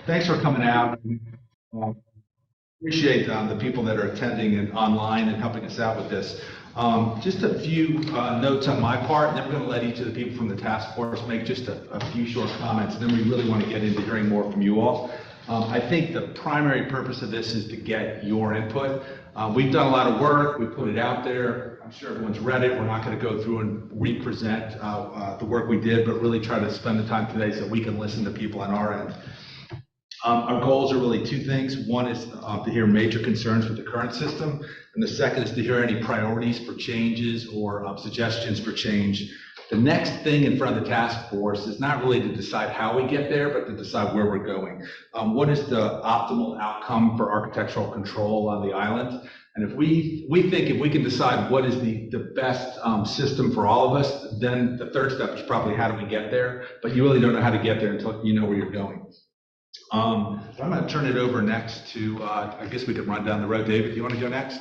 Thanks for coming out. Appreciate the people that are attending and online and helping us out with this. Just a few notes on my part, and then we're going to let each of the people from the task force make just a few short comments, and then we really want to get into hearing more from you all. I think the primary purpose of this is to get your input. We've done a lot of work. We put it out there. I'm sure everyone's read it. We're not going to go through and represent the work we did, but really try to spend the time today so we can listen to people on our end. Our goals are really two things. One is to hear major concerns with the current system, and the second is to hear any priorities for changes or suggestions for change. The next thing in front of the task force is not really to decide how we get there, but to decide where we're going. What is the optimal outcome for architectural control on the island? And if we think if we can decide what is the best system for all of us, then the third step is probably how do we get there, but you really don't know how to get there until you know where you're going. I'm going to turn it over next to, I guess we could run down the road. David, do you want to go next?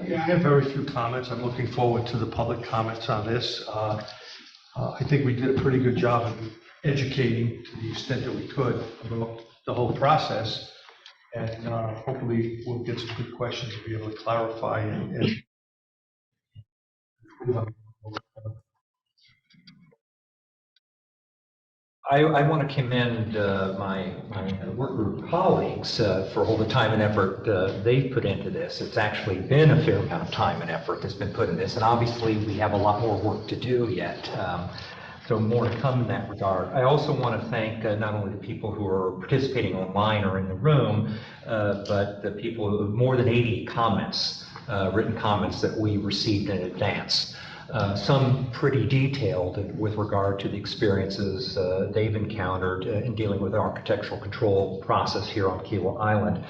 Yeah, I have very few comments. I'm looking forward to the public comments on this. I think we did a pretty good job of educating to the extent that we could about the whole process. And hopefully we'll get some good questions to be able to clarify and I want to commend my work group colleagues for all the time and effort they've put into this. It's actually been a fair amount of time and effort that's been put in this, and obviously we have a lot more work to do yet. So more to come in that regard. I also want to thank not only the people who are participating online or in the room, but the people who have more than 80 comments, written comments that we received in advance. Some pretty detailed with regard to the experiences they've encountered in dealing with the architectural control process here on Kiawah Island.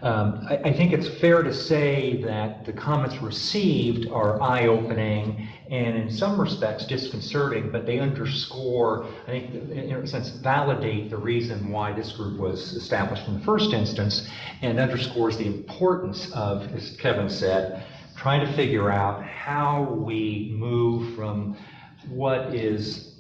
I think it's fair to say that the comments received are eye-opening and in some respects disconcerting, but they underscore, I think, in a sense, validate the reason why this group was established in the first instance, and underscores the importance of, as Kevin said, trying to figure out how we move from what is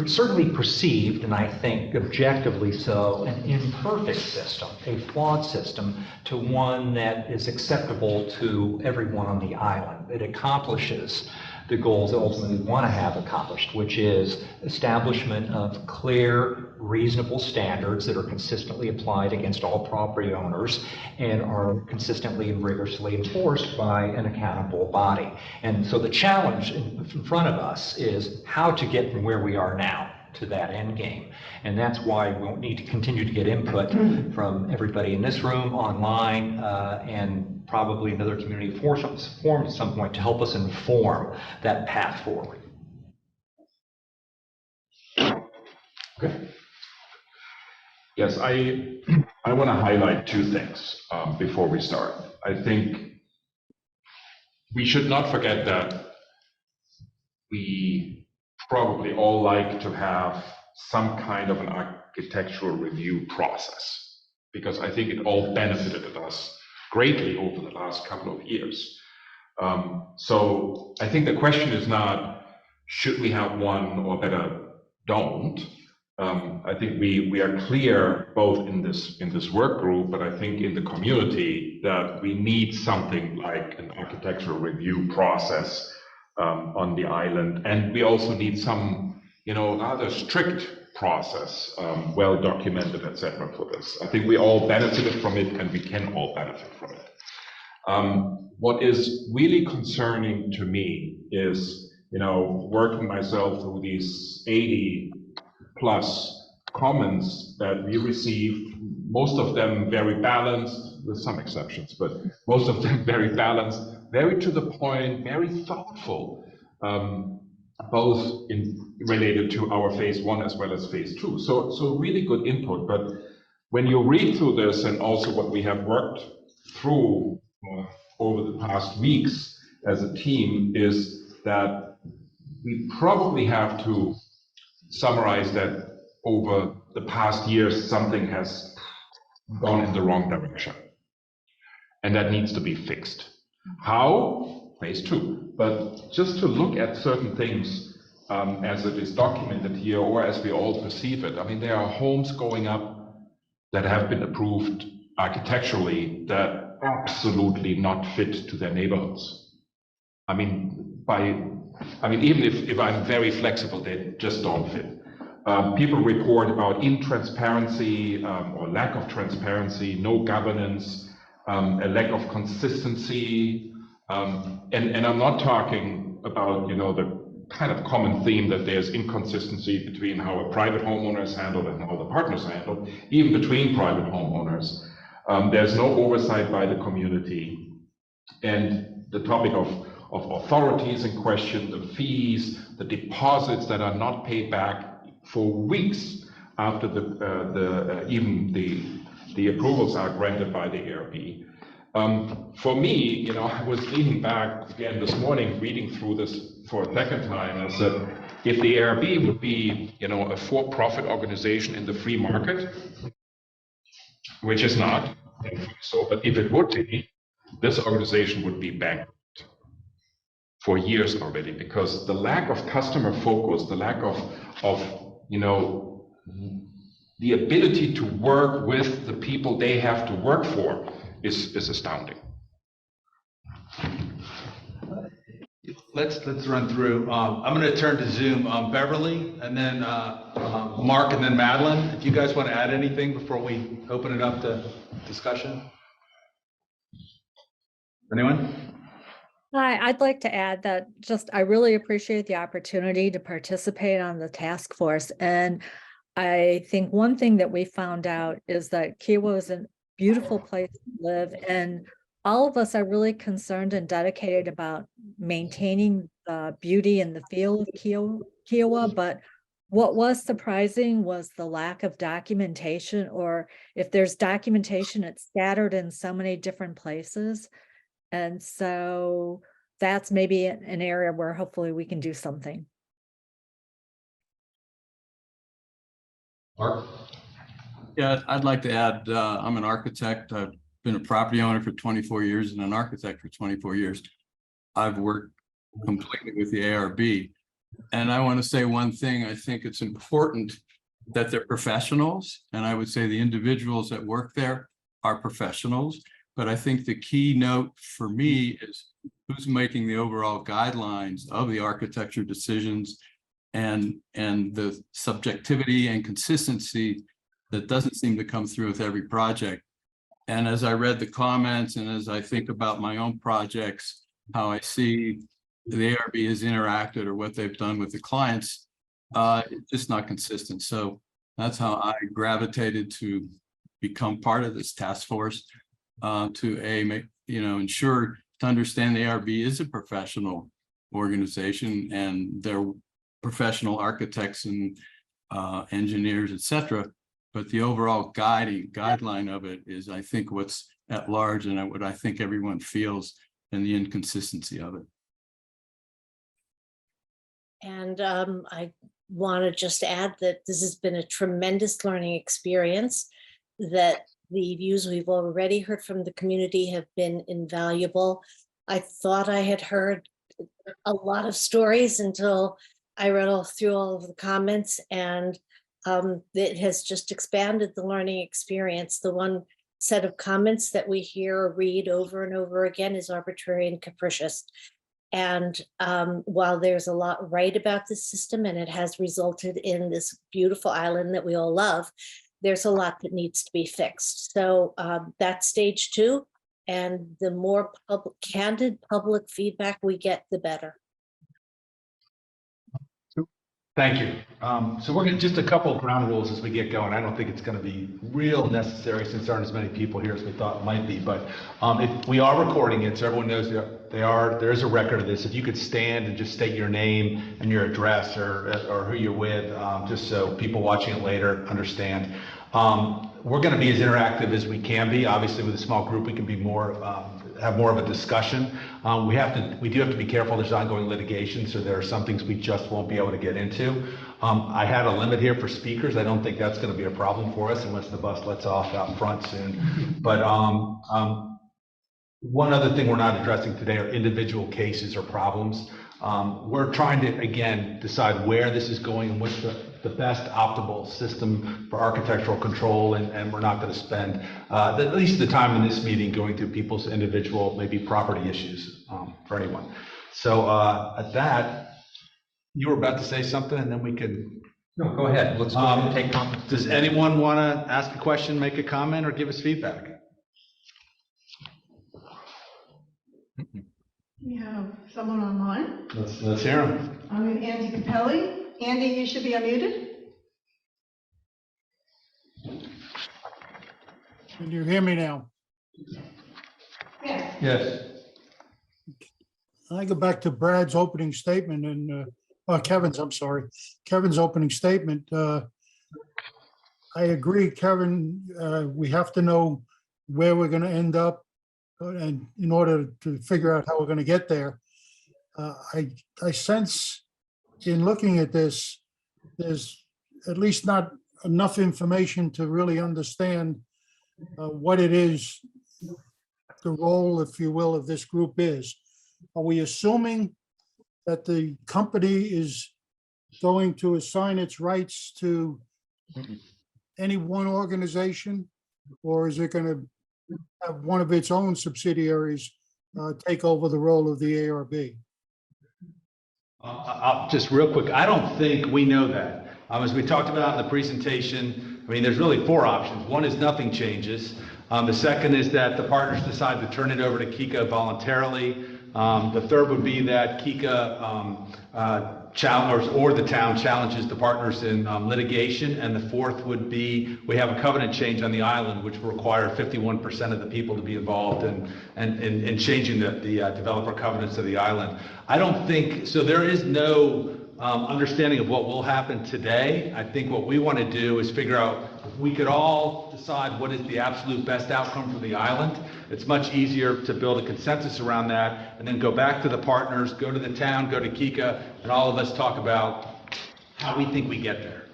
certainly perceived, and I think objectively so, an imperfect system, a flawed system, to one that is acceptable to everyone on the island. It accomplishes the goals that ultimately we want to have accomplished, which is establishment of clear, reasonable standards that are consistently applied against all property owners and are consistently and rigorously enforced by an accountable body. And so the challenge in front of us is how to get from where we are now to that end game. And that's why we'll need to continue to get input from everybody in this room, online, and probably another community forums at some point to help us inform that path forward. Okay. Yes, I want to highlight two things before we start. I think we should not forget that we probably all like to have some kind of an architectural review process, because I think it all benefited us greatly over the last couple of years. So I think the question is not, should we have one, or better, don't. I think we are clear both in this work group, but I think in the community, that we need something like an architectural review process on the island, and we also need some, rather strict process, well documented, etc. for this. I think we all benefited from it, and we can all benefit from it. What is really concerning to me is, working myself through these 80 plus comments that we received, most of them very balanced, with some exceptions, but most of them very balanced, very to the point, very thoughtful, both related to our phase 1 as well as phase 2. So really good input. But when you read through this, and also what we have worked through over the past weeks as a team, is that we probably have to summarize that over the past years, something has gone in the wrong direction, and that needs to be fixed. How? Phase 2. But just to look at certain things as it is documented here, or as we all perceive it, I mean, there are homes going up that have been approved architecturally that absolutely not fit to their neighborhoods. I mean, even if I'm very flexible, they just don't fit. People report about intransparency or lack of transparency, no governance, a lack of consistency, and I'm not talking about the kind of common theme that there's inconsistency between how a private homeowner is handled and how the partners are handled, even between private homeowners. There's no oversight by the community, and the topic of authorities in question, the fees, the deposits that are not paid back for weeks after even the approvals are granted by the ARB. For me, I was leaning back again this morning, reading through this for a second time, and I said, if the ARB would be, a for-profit organization in the free market, which is not, so, but if it would be, this organization would be bankrupt for years already, because the lack of customer focus, the lack of the ability to work with the people they have to work for is astounding. Let's run through. I'm going to turn to Zoom. Beverly, and then Mark, and then Madeline. If you guys want to add anything before we open it up to discussion. Anyone? Hi, I'd like to add that I really appreciate the opportunity to participate on the task force. And I think one thing that we found out is that Kiawah is a beautiful place to live, and all of us are really concerned and dedicated about maintaining the beauty and the feel of Kiawah. But what was surprising was the lack of documentation, or if there's documentation, it's scattered in so many different places. And so that's maybe an area where hopefully we can do something. Mark? Yeah, I'd like to add, I'm an architect. I've been a property owner for 24 years and an architect for 24 years. I've worked completely with the ARB. And I want to say one thing. I think it's important that they're professionals. And I would say the individuals that work there are professionals. But I think the key note for me is who's making the overall guidelines of the architecture decisions, and the subjectivity and consistency that doesn't seem to come through with every project. And as I read the comments and as I think about my own projects, how I see the ARB has interacted or what they've done with the clients, it's just not consistent. So that's how I gravitated to become part of this task force, to ensure to understand the ARB is a professional organization, and they're professional architects and engineers, etc. But the overall guideline of it is, I think, what's at large and what I think everyone feels, and the inconsistency of it. And I want to just add that this has been a tremendous learning experience, that the views we've already heard from the community have been invaluable. I thought I had heard a lot of stories until I read through all of the comments, and it has just expanded the learning experience. The one set of comments that we hear or read over and over again is arbitrary and capricious. And while there's a lot right about this system, and it has resulted in this beautiful island that we all love, there's a lot that needs to be fixed. So that's stage 2. And the more candid public feedback we get, the better. Thank you. So we're going to just a couple of ground rules as we get going. I don't think it's going to be real necessary since there aren't as many people here as we thought it might be. But if we are recording it, so everyone knows there is a record of this. If you could stand and just state your name and your address or who you're with, just so people watching it later understand. We're going to be as interactive as we can be. Obviously, with a small group, we can be have more of a discussion. We do have to be careful. There's ongoing litigation, so there are some things we just won't be able to get into. I had a limit here for speakers. I don't think that's going to be a problem for us unless the bus lets off out front soon. But one other thing we're not addressing today are individual cases or problems. We're trying to, again, decide where this is going and what's the the best optimal system for architectural control, and we're not going to spend at least the time in this meeting going through people's individual, maybe property issues for anyone. So at that, you were about to say something, and then we can. No, go ahead. Let's go ahead and take comments. Does anyone want to ask a question, make a comment, or give us feedback? We have someone online. Let's hear them. I'm Andy Capelli. Andy, you should be unmuted. Can you hear me now? Yes. Yes. I go back to Brad's opening statement and, Kevin's, I'm sorry, Kevin's opening statement. I agree, Kevin, we have to know where we're going to end up and in order to figure out how we're going to get there. I sense in looking at this, there's at least not enough information to really understand what it is, the role, if you will, of this group is. Are we assuming that the company is going to assign its rights to any one organization? Or is it going to have one of its own subsidiaries take over the role of the ARB? I'll just real quick, I don't think we know that. As we talked about in the presentation, I mean, there's really 4 options. One is nothing changes. The second is that the partners decide to turn it over to KICA voluntarily. The third would be that KICA challenge or the town challenges the partners in litigation. And the fourth would be we have a covenant change on the island, which will require 51% of the people to be involved in changing the developer covenants of the island. I don't think, so there is no understanding of what will happen today. I think what we want to do is figure out if we could all decide what is the absolute best outcome for the island. It's much easier to build a consensus around that and then go back to the partners, go to the town, go to KICA, and all of us talk about how we think we get there.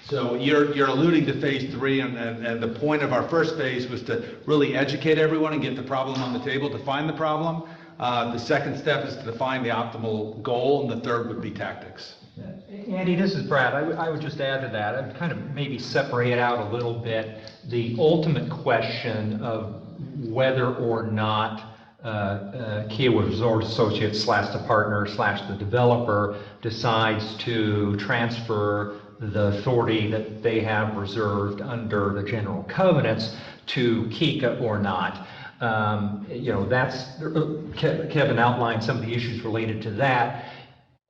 So you're alluding to phase 3, and the point of our first phase was to really educate everyone and get the problem on the table, define the problem. The second step is to define the optimal goal, and the third would be tactics. Andy, this is Brad. I would just add to that. I'd kind of maybe separate out a little bit the ultimate question of whether or not Kiawah Resort Associates / the partner / the developer decides to transfer the authority that they have reserved under the general covenants to KICA or not. That's Kevin outlined some of the issues related to that.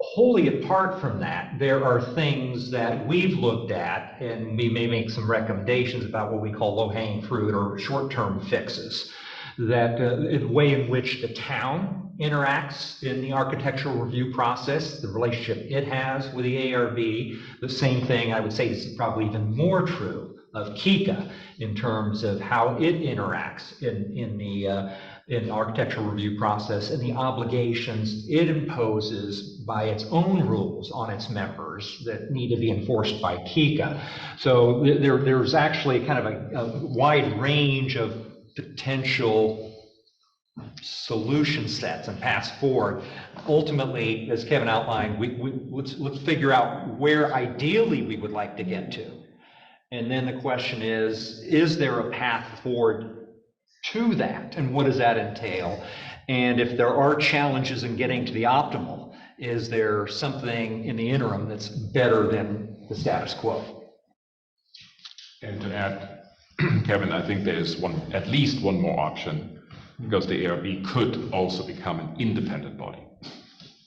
Wholly apart from that, there are things that we've looked at, and we may make some recommendations about what we call low-hanging fruit or short-term fixes. That the way in which the town interacts in the architectural review process, the relationship it has with the ARB, the same thing I would say is probably even more true of KICA in terms of how it interacts in the architectural review process and the obligations it imposes by its own rules on its members that need to be enforced by KICA. So there's actually kind of a wide range of potential solution sets and paths forward. Ultimately, as Kevin outlined, let's figure out where ideally we would like to get to. And then the question is there a path forward to that? And what does that entail? And if there are challenges in getting to the optimal, is there something in the interim that's better than the status quo? And to add, Kevin, I think there's at least one more option, because the ARB could also become an independent body.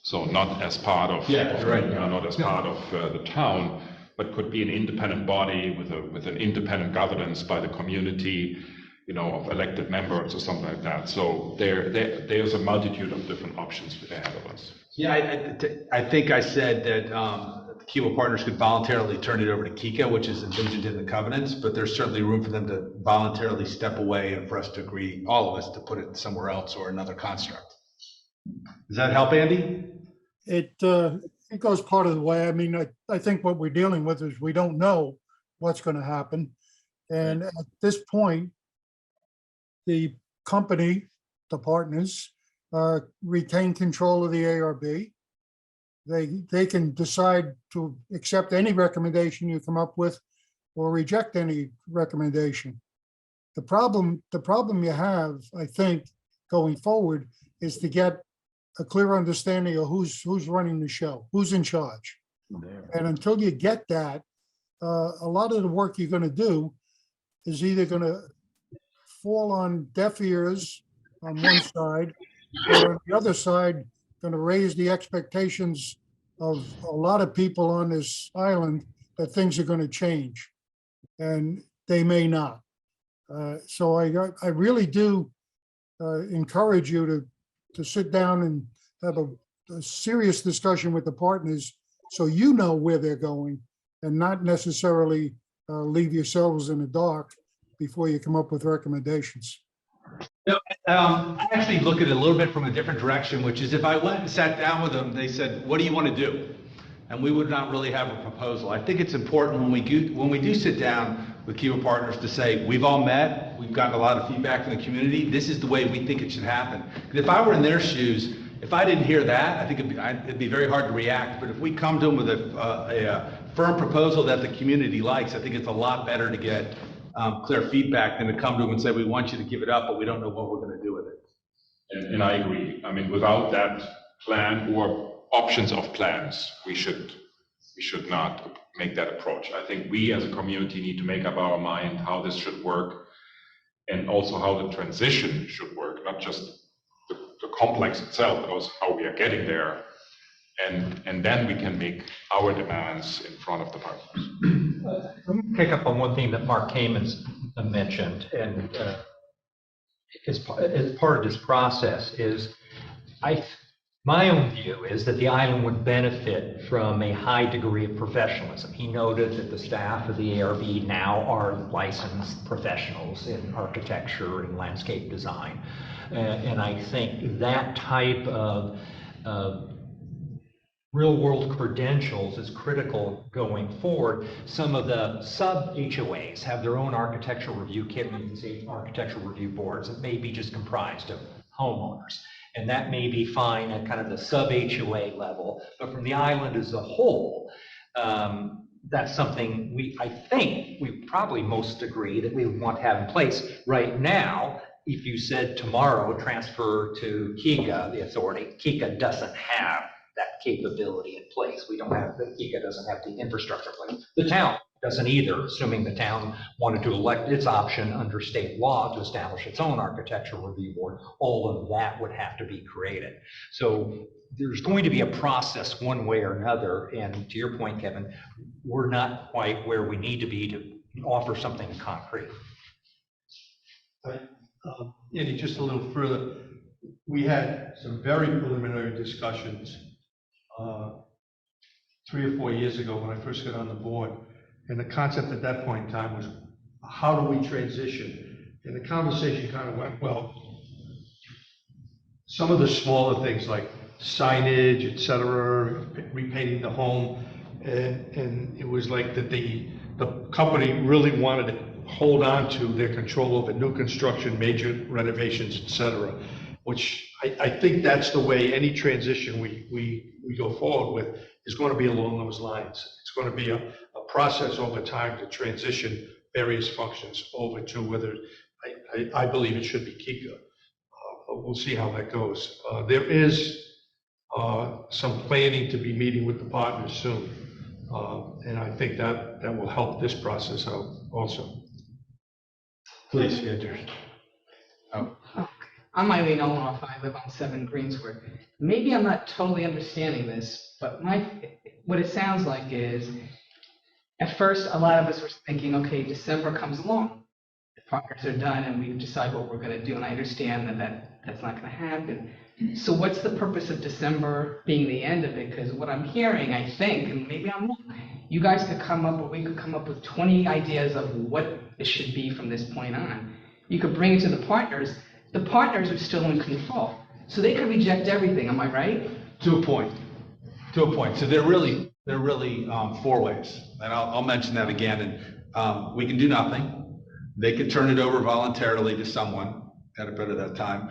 So not as part of, not as part of the town, but could be an independent body with an independent governance by the community, of elected members or something like that. So there's a multitude of different options ahead of us. Yeah, I think I said that the Kiawah partners could voluntarily turn it over to KICA, which is envisioned in the covenants, but there's certainly room for them to voluntarily step away and for us to agree, all of us, to put it somewhere else or another construct. Does that help, Andy? It goes part of the way. I mean, I think what we're dealing with is we don't know what's going to happen. And at this point, the company, the partners, retain control of the ARB. They can decide to accept any recommendation you come up with or reject any recommendation. The problem you have, I think, going forward is to get a clear understanding of who's running the show, who's in charge. And until you get that, a lot of the work you're going to do is either going to fall on deaf ears on one side, or on the other side, going to raise the expectations of a lot of people on this island that things are going to change, and they may not. So I really do encourage you to sit down and have a serious discussion with the partners so you know where they're going, and not necessarily leave yourselves in the dark before you come up with recommendations. I actually look at it a little bit from a different direction, which is if I went and sat down with them, they said, what do you want to do? And we would not really have a proposal. I think it's important when we do sit down with Kiawah Partners to say, we've all met, we've gotten a lot of feedback from the community, this is the way we think it should happen. And if I were in their shoes, if I didn't hear that, I think it'd be very hard to react. But if we come to them with a firm proposal that the community likes, I think it's a lot better to get clear feedback than to come to them and say, we want you to give it up, but we don't know what we're going to do with it. And I agree. I mean, without that plan or options of plans, we should not make that approach. I think we as a community need to make up our mind how this should work, and also how the transition should work, not just the complex itself, but also how we are getting there. And then we can make our demands in front of the partners. Let me pick up on one thing that Mark Kamens mentioned, and as part of this process is, my own view is that the island would benefit from a high degree of professionalism. He noted that the staff of the ARB now are licensed professionals in architecture and landscape design. And I think that type of real-world credentials is critical going forward. Some of the sub-HOAs have their own architectural review committees, architectural review boards that may be just comprised of homeowners. And that may be fine at kind of the sub-HOA level, but from the island as a whole, that's something I think we probably most agree that we want to have in place. Right now, if you said tomorrow transfer to KIGA, the authority, KIGA doesn't have that capability in place. KIGA doesn't have the infrastructure in place. The town doesn't either, assuming the town wanted to elect its option under state law to establish its own architectural review board. All of that would have to be created. So there's going to be a process one way or another. And to your point, Kevin, we're not quite where we need to be to offer something concrete. Andy, just a little further, we had some very preliminary discussions 3 or 4 years ago when I first got on the board. And the concept at that point in time was, how do we transition? And the conversation kind of went, well, some of the smaller things like signage, et cetera, repainting the home, and it was like that the company really wanted to hold on to their control over new construction, major renovations, et cetera, which I think that's the way any transition we go forward with is going to be along those lines. It's going to be a process over time to transition various functions over to whether, I believe it should be KIGA. We'll see how that goes. There is some planning to be meeting with the partners soon. And I think that will help this process out also. Please, Andrew. I'm Eileen Olanoff. I live on 7 Greensward. Maybe I'm not totally understanding this, but what it sounds like is, at first, a lot of us were thinking, okay, December comes along, the partners are done, and we decide what we're going to do. And I understand that's not going to happen. So what's the purpose of December being the end of it? Because what I'm hearing, I think, and maybe I'm wrong, you guys could come up, or we could come up with 20 ideas of what it should be from this point on. You could bring it to the partners. The partners are still in control, so they could reject everything. Am I right? To a point. So they're really 4 ways, and I'll mention that again. And we can do nothing. They could turn it over voluntarily to someone. had a bit of that time.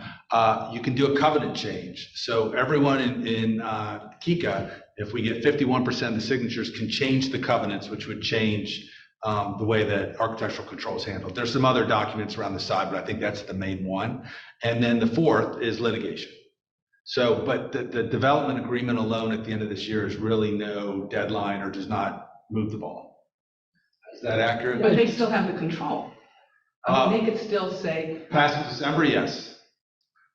You can do a covenant change. So everyone in Kika, if we get 51% of the signatures, can change the covenants, which would change the way that architectural control is handled. There's some other documents around the side, but I think that's the main one. And then the fourth is litigation. So, but the development agreement alone at the end of this year is really no deadline or does not move the ball. Is that accurate? But they still have the control. They could still say, Past December, yes.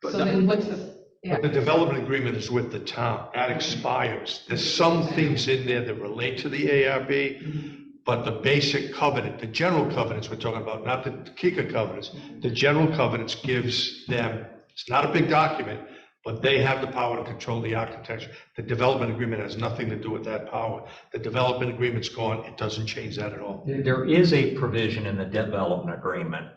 But so no- then what's the, yeah. But the development agreement is with the town. That expires. There's some things in there that relate to the ARB, but the basic covenant, the general covenants we're talking about, not the Kika covenants, the general covenants gives them, it's not a big document, but they have the power to control the architecture. The development agreement has nothing to do with that power. The development agreement's gone. It doesn't change that at all. There is a provision in the development agreement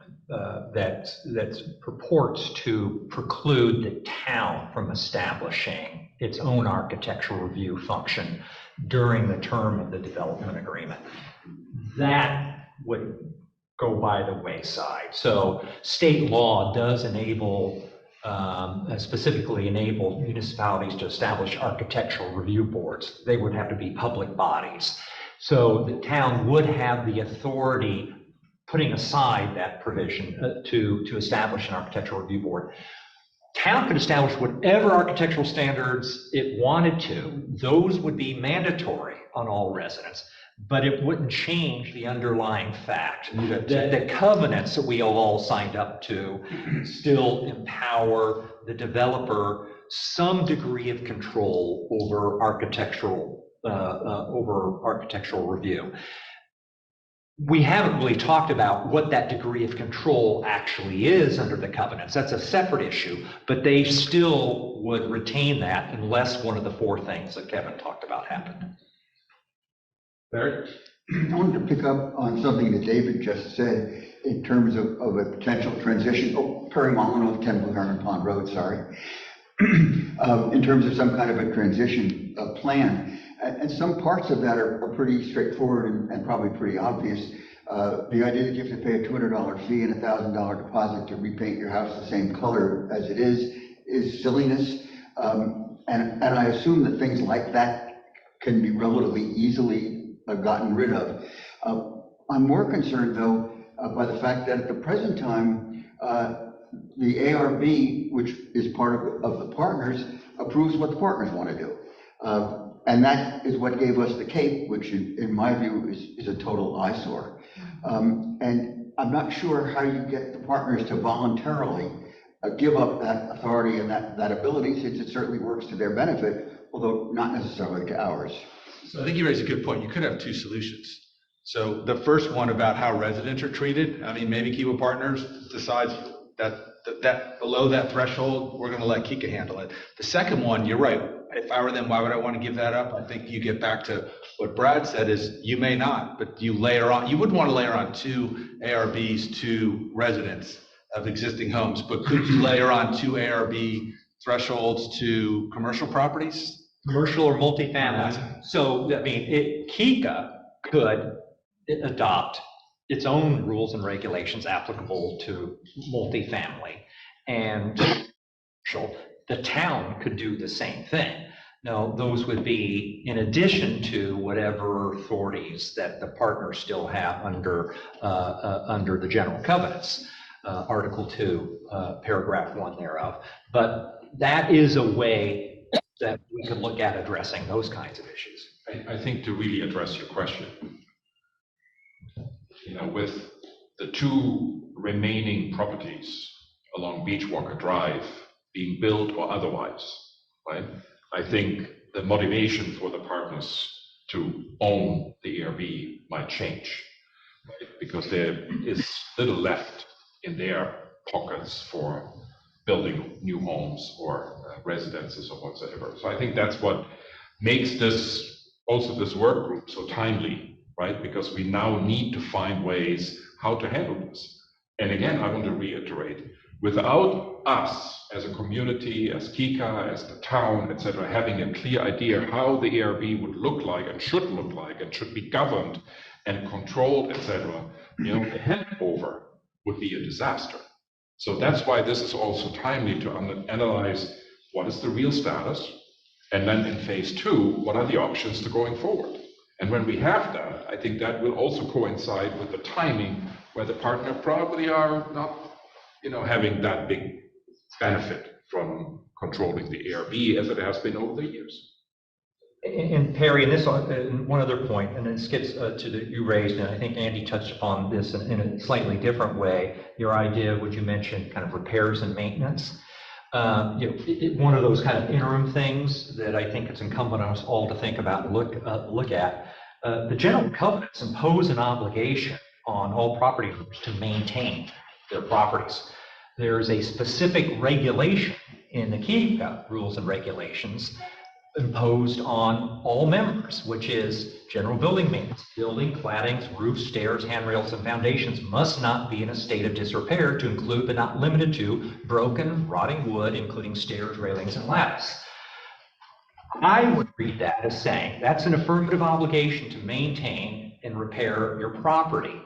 that purports to preclude the town from establishing its own architectural review function during the term of the development agreement. That would go by the wayside. So state law does enable, specifically enable municipalities to establish architectural review boards. They would have to be public bodies. So the town would have the authority, putting aside that provision, to establish an architectural review board. Town could establish whatever architectural standards it wanted to. Those would be mandatory on all residents, but it wouldn't change the underlying fact that the covenants that we all signed up to still empower the developer some degree of control over architectural review. We haven't really talked about what that degree of control actually is under the covenants. That's a separate issue, but they still would retain that unless one of the four things that Kevin talked about happened. Barry? I wanted to pick up on something that David just said in terms of a potential transition. Oh, Perry Molyneux of 10 Blue Heron Pond Road, sorry. In terms of some kind of a transition plan. And some parts of that are pretty straightforward and probably pretty obvious. The idea that you have to pay a $200 fee and a $1,000 deposit to repaint your house the same color as it is silliness. And I assume that things like that can be relatively easily gotten rid of. I'm more concerned, though, by the fact that at the present time, the ARB, which is part of the partners, approves what the partners want to do. And that is what gave us the Cape, which in my view is a total eyesore. And I'm not sure how you get the partners to voluntarily give up that authority and that ability, since it certainly works to their benefit, although not necessarily to ours. So I think you raise a good point. You could have two solutions. So the first one about how residents are treated, I mean, maybe Kiawah Partners decides that below that threshold, we're going to let Kika handle it. The second one, you're right. If I were them, why would I want to give that up? I think you get back to what Brad said is you may not, but you layer on, you wouldn't want to layer on two ARBs to residents of existing homes, but could you layer on two ARB thresholds to commercial properties? Commercial or multifamily. So, I mean, Kika could adopt its own rules and regulations applicable to multifamily, and the town could do the same thing. Now, those would be in addition to whatever authorities that the partners still have under the general covenants, Article 2, Paragraph 1 thereof. But that is a way that we could look at addressing those kinds of issues. I think to really address your question, with the two remaining properties along Beachwalker Drive being built or otherwise, right? I think the motivation for the partners to own the ARB might change, right? Because there is little left in their pockets for building new homes or residences or whatsoever. So I think that's what makes this work group so timely, right? Because we now need to find ways how to handle this. And again, I want to reiterate, without us as a community, as Kika, as the town, etc., having a clear idea how the ARB would look like and should be governed and controlled, etc., the handover would be a disaster. So that's why this is also timely to analyze what is the real status, and then in phase 2, what are the options to going forward. And when we have that, I think that will also coincide with the timing where the partner probably are not, having that big benefit from controlling the ARB as it has been over the years. And Perry, and this, one other point, and this gets to the you raised, and I think Andy touched upon this in a slightly different way. Your idea, what you mentioned, kind of repairs and maintenance. One of those kind of interim things that I think it's incumbent on us all to think about and look at. The general covenants impose an obligation on all property owners to maintain their properties. There's a specific regulation in the Kiawah rules and regulations imposed on all members, which is general building maintenance. Building, claddings, roofs, stairs, handrails, and foundations must not be in a state of disrepair, to include but not limited to broken, rotting wood, including stairs, railings, and lattice. I would read that as saying that's an affirmative obligation to maintain and repair your property.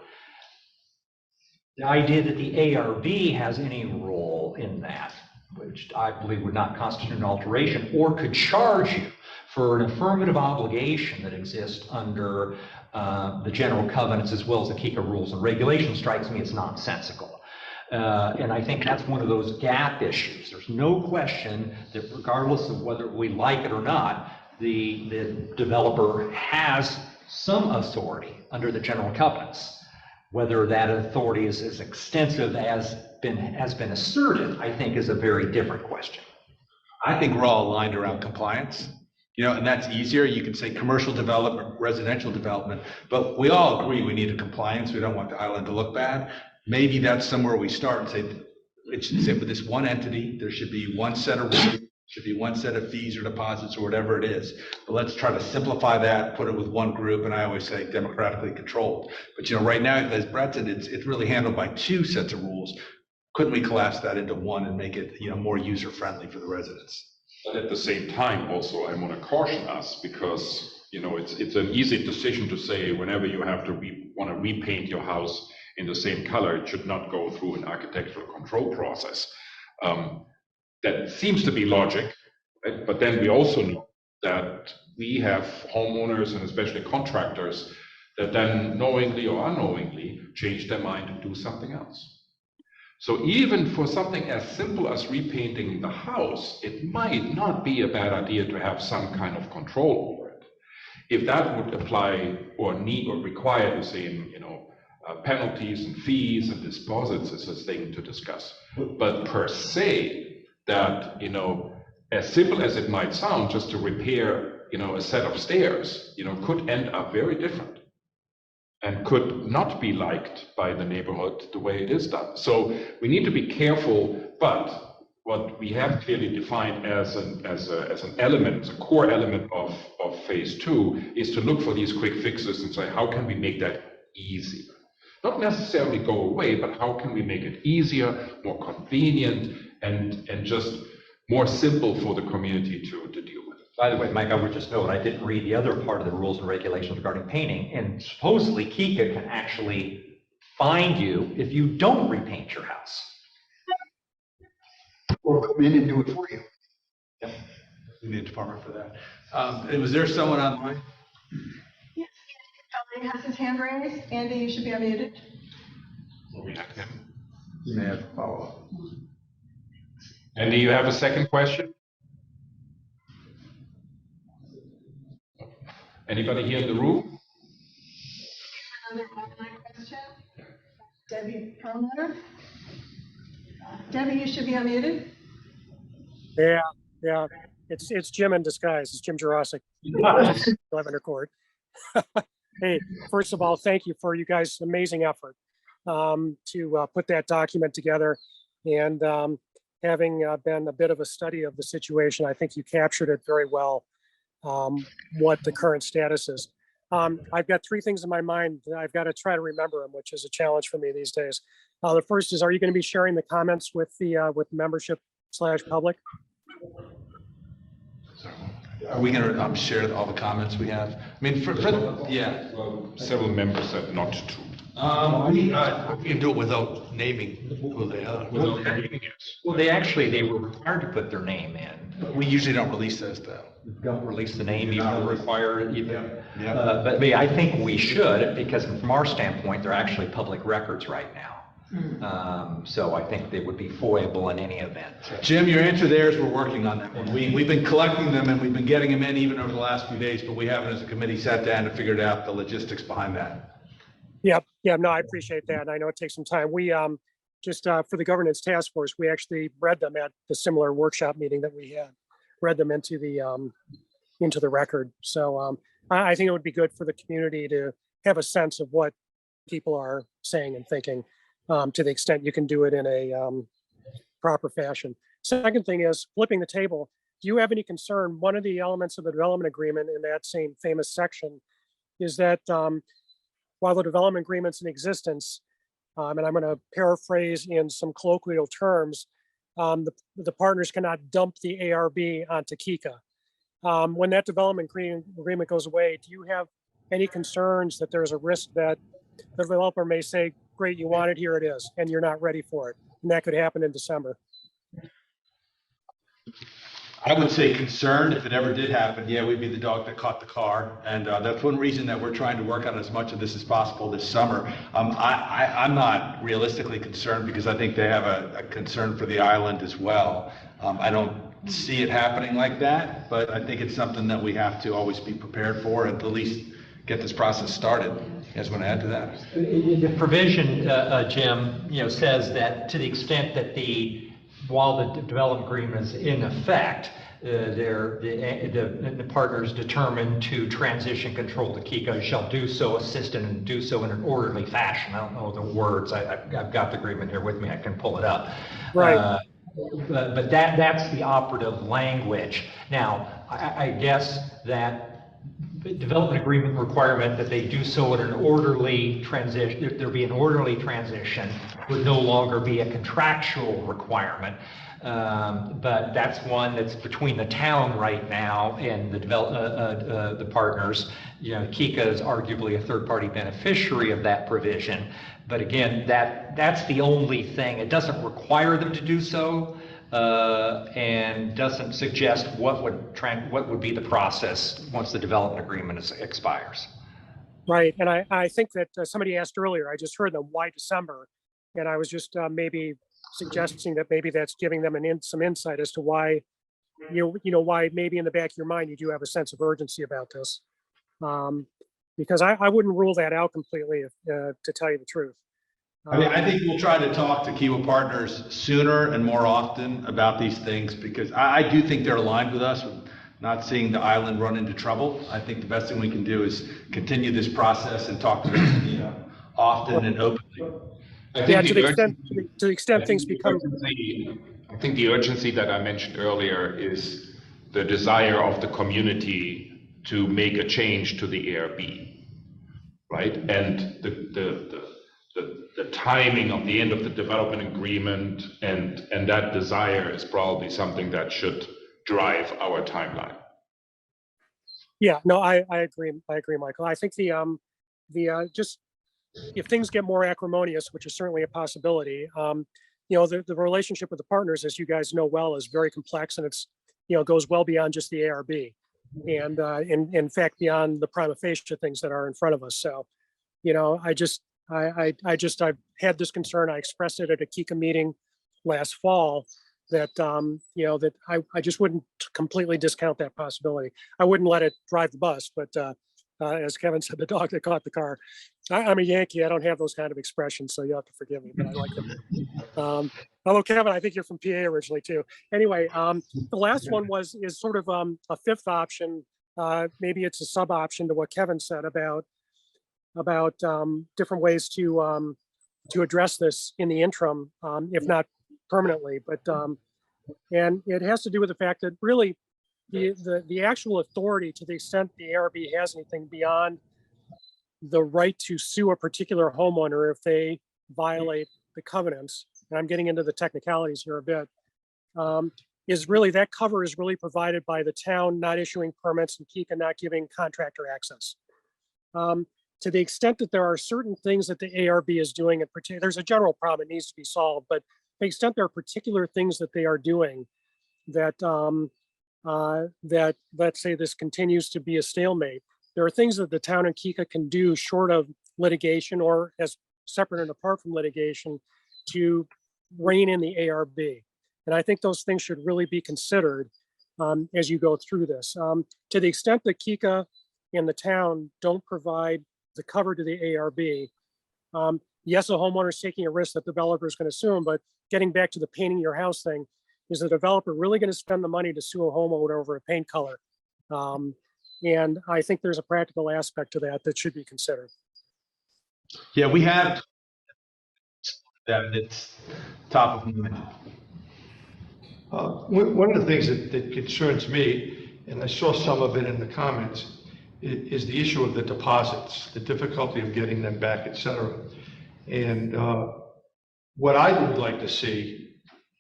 The idea that the ARB has any role in that, which I believe would not constitute an alteration, or could charge you for an affirmative obligation that exists under the general covenants as well as the Kiawah rules and regulations, strikes me as nonsensical. And I think that's one of those gap issues. There's no question that regardless of whether we like it or not, the developer has some authority under the general covenants. Whether that authority is as extensive as has been asserted, I think, is a very different question. I think we're all aligned around compliance, and that's easier. You can say commercial development, residential development, but we all agree we need a compliance. We don't want the island to look bad. Maybe that's somewhere we start and say, it should say with this one entity, there should be one set of rules, should be one set of fees or deposits or whatever it is. But let's try to simplify that, put it with one group, and I always say democratically controlled. But right now, as Brett said, it's really handled by two sets of rules. Couldn't we collapse that into one and make it more user-friendly for the residents? But at the same time, also, I want to caution us because it's an easy decision to say whenever you have to want to repaint your house in the same color, it should not go through an architectural control process. That seems to be logic, right? But then we also know that we have homeowners and especially contractors that then knowingly or unknowingly change their mind and do something else. So even for something as simple as repainting the house, it might not be a bad idea to have some kind of control over it. If that would apply or need or require the same, penalties and fees and deposits is a thing to discuss. But per se, that, as simple as it might sound, just to repair, a set of stairs, could end up very different and could not be liked by the neighborhood the way it is done. So we need to be careful, but what we have clearly defined as an element, a core element of phase 2 is to look for these quick fixes and say, how can we make that easier? Not necessarily go away, but how can we make it easier, more convenient, and just more simple for the community to deal with. By the way, Mike, I would just note, I didn't read the other part of the rules and regulations regarding painting, and supposedly Kiawah can actually fine you if you don't repaint your house. Or come in and do it for you. Yep. We need a department for that. Was there someone online? Yes, Andy has his hand raised. Andy, you should be unmuted. You may have to follow up. And do you have a second question? Anybody here in the room? Another online question. Debbie Perlmutter. Debbie, you should be unmuted. Yeah, it's Jim in disguise. It's Jim Jurasic, Lavender Court. Hey, first of all, thank you for you guys' amazing effort to put that document together. And having been a bit of a study of the situation, I think you captured it very well, what the current status is. I've got three things in my mind that I've got to try to remember them, which is a challenge for me these days. The first is, are you going to be sharing the comments with the membership / public? Are we going to share all the comments we have? I mean, yeah. Well, several members said not to. We can do it without naming who they are. Without naming it. Well, they were required to put their name in. We usually don't release those though. Don't release the name, you don't require it either. Yeah. But I think we should, because from our standpoint, they're actually public records right now. So I think they would be foiable in any event. Jim, your answer there is we're working on that one. We've been collecting them and we've been getting them in even over the last few days, but we haven't as a committee sat down and figured out the logistics behind that. Yeah, no, I appreciate that. And I know it takes some time. We, just for the governance task force, we actually read them at the similar workshop meeting that we had, read them into the record. So I think it would be good for the community to have a sense of what people are saying and thinking, to the extent you can do it in a proper fashion. Second thing is flipping the table. Do you have any concern? One of the elements of the development agreement in that same famous section is that while the development agreement's in existence, and I'm going to paraphrase in some colloquial terms, the partners cannot dump the ARB onto Kika. When that development agreement goes away, do you have any concerns that there's a risk that the developer may say, great, you want it, here it is, and you're not ready for it? And that could happen in December. I would say concerned if it ever did happen. Yeah, we'd be the dog that caught the car. And that's one reason that we're trying to work on as much of this as possible this summer. I'm not realistically concerned because I think they have a concern for the island as well. I don't see it happening like that, but I think it's something that we have to always be prepared for and at least get this process started. You guys want to add to that? The provision, Jim, says that to the extent that while the development agreement is in effect, the partners determined to transition control to Kika shall do so, assist and do so in an orderly fashion. I don't know the words. I've got the agreement here with me. I can pull it up. Right. But that's the operative language. Now, I guess that development agreement requirement that they do so in an orderly transition, there be an orderly transition, would no longer be a contractual requirement. But that's one that's between the town right now and the partners. Kika is arguably a third-party beneficiary of that provision. But again, that's the only thing. It doesn't require them to do so. And doesn't suggest what would be the process once the development agreement expires. Right, and I think that somebody asked earlier, I just heard them, why December? And I was just maybe suggesting that maybe that's giving them some insight as to why, why maybe in the back of your mind, you do have a sense of urgency about this. Because I wouldn't rule that out completely, to tell you the truth. I think we'll try to talk to Kiawah partners sooner and more often about these things because I do think they're aligned with us with not seeing the island run into trouble. I think the best thing we can do is continue this process and talk to them often and openly. Yeah, to the extent things become. I think the urgency that I mentioned earlier is the desire of the community to make a change to the ARB, right? And the timing of the end of the development agreement and that desire is probably something that should drive our timeline. Yeah, no, I agree. I agree, Michael. I think just if things get more acrimonious, which is certainly a possibility, the relationship with the partners, as you guys know well, is very complex and it's, goes well beyond just the ARB and in fact, beyond the prima facie things that are in front of us. So, I've had this concern. I expressed it at a Kika meeting last fall that, that I just wouldn't completely discount that possibility. I wouldn't let it drive the bus, but as Kevin said, the dog that caught the car. I'm a Yankee. I don't have those kind of expressions, so you have to forgive me, but I like them. Although Kevin, I think you're from PA originally too. Anyway, the last one is sort of a fifth option. Maybe it's a sub option to what Kevin said about different ways to address this in the interim, if not permanently. But and it has to do with the fact that really the actual authority, to the extent the ARB has anything beyond the right to sue a particular homeowner if they violate the covenants, and I'm getting into the technicalities here a bit, is really that cover is really provided by the town not issuing permits and Kika not giving contractor access. To the extent that there are certain things that the ARB is doing in particular, there's a general problem that needs to be solved, but to the extent there are particular things that they are doing that, that let's say this continues to be a stalemate, there are things that the town and Kika can do short of litigation or as separate and apart from litigation to rein in the ARB. And I think those things should really be considered as you go through this. To the extent that Kika and the town don't provide the cover to the ARB, yes, a homeowner is taking a risk that the developer is going to sue him, but getting back to the painting your house thing, is the developer really going to spend the money to sue a homeowner over a paint color? And I think there's a practical aspect to that that should be considered. Yeah, we have that, it's top of mind. One of the things that concerns me, and I saw some of it in the comments, is the issue of the deposits, the difficulty of getting them back, et cetera. And what I would like to see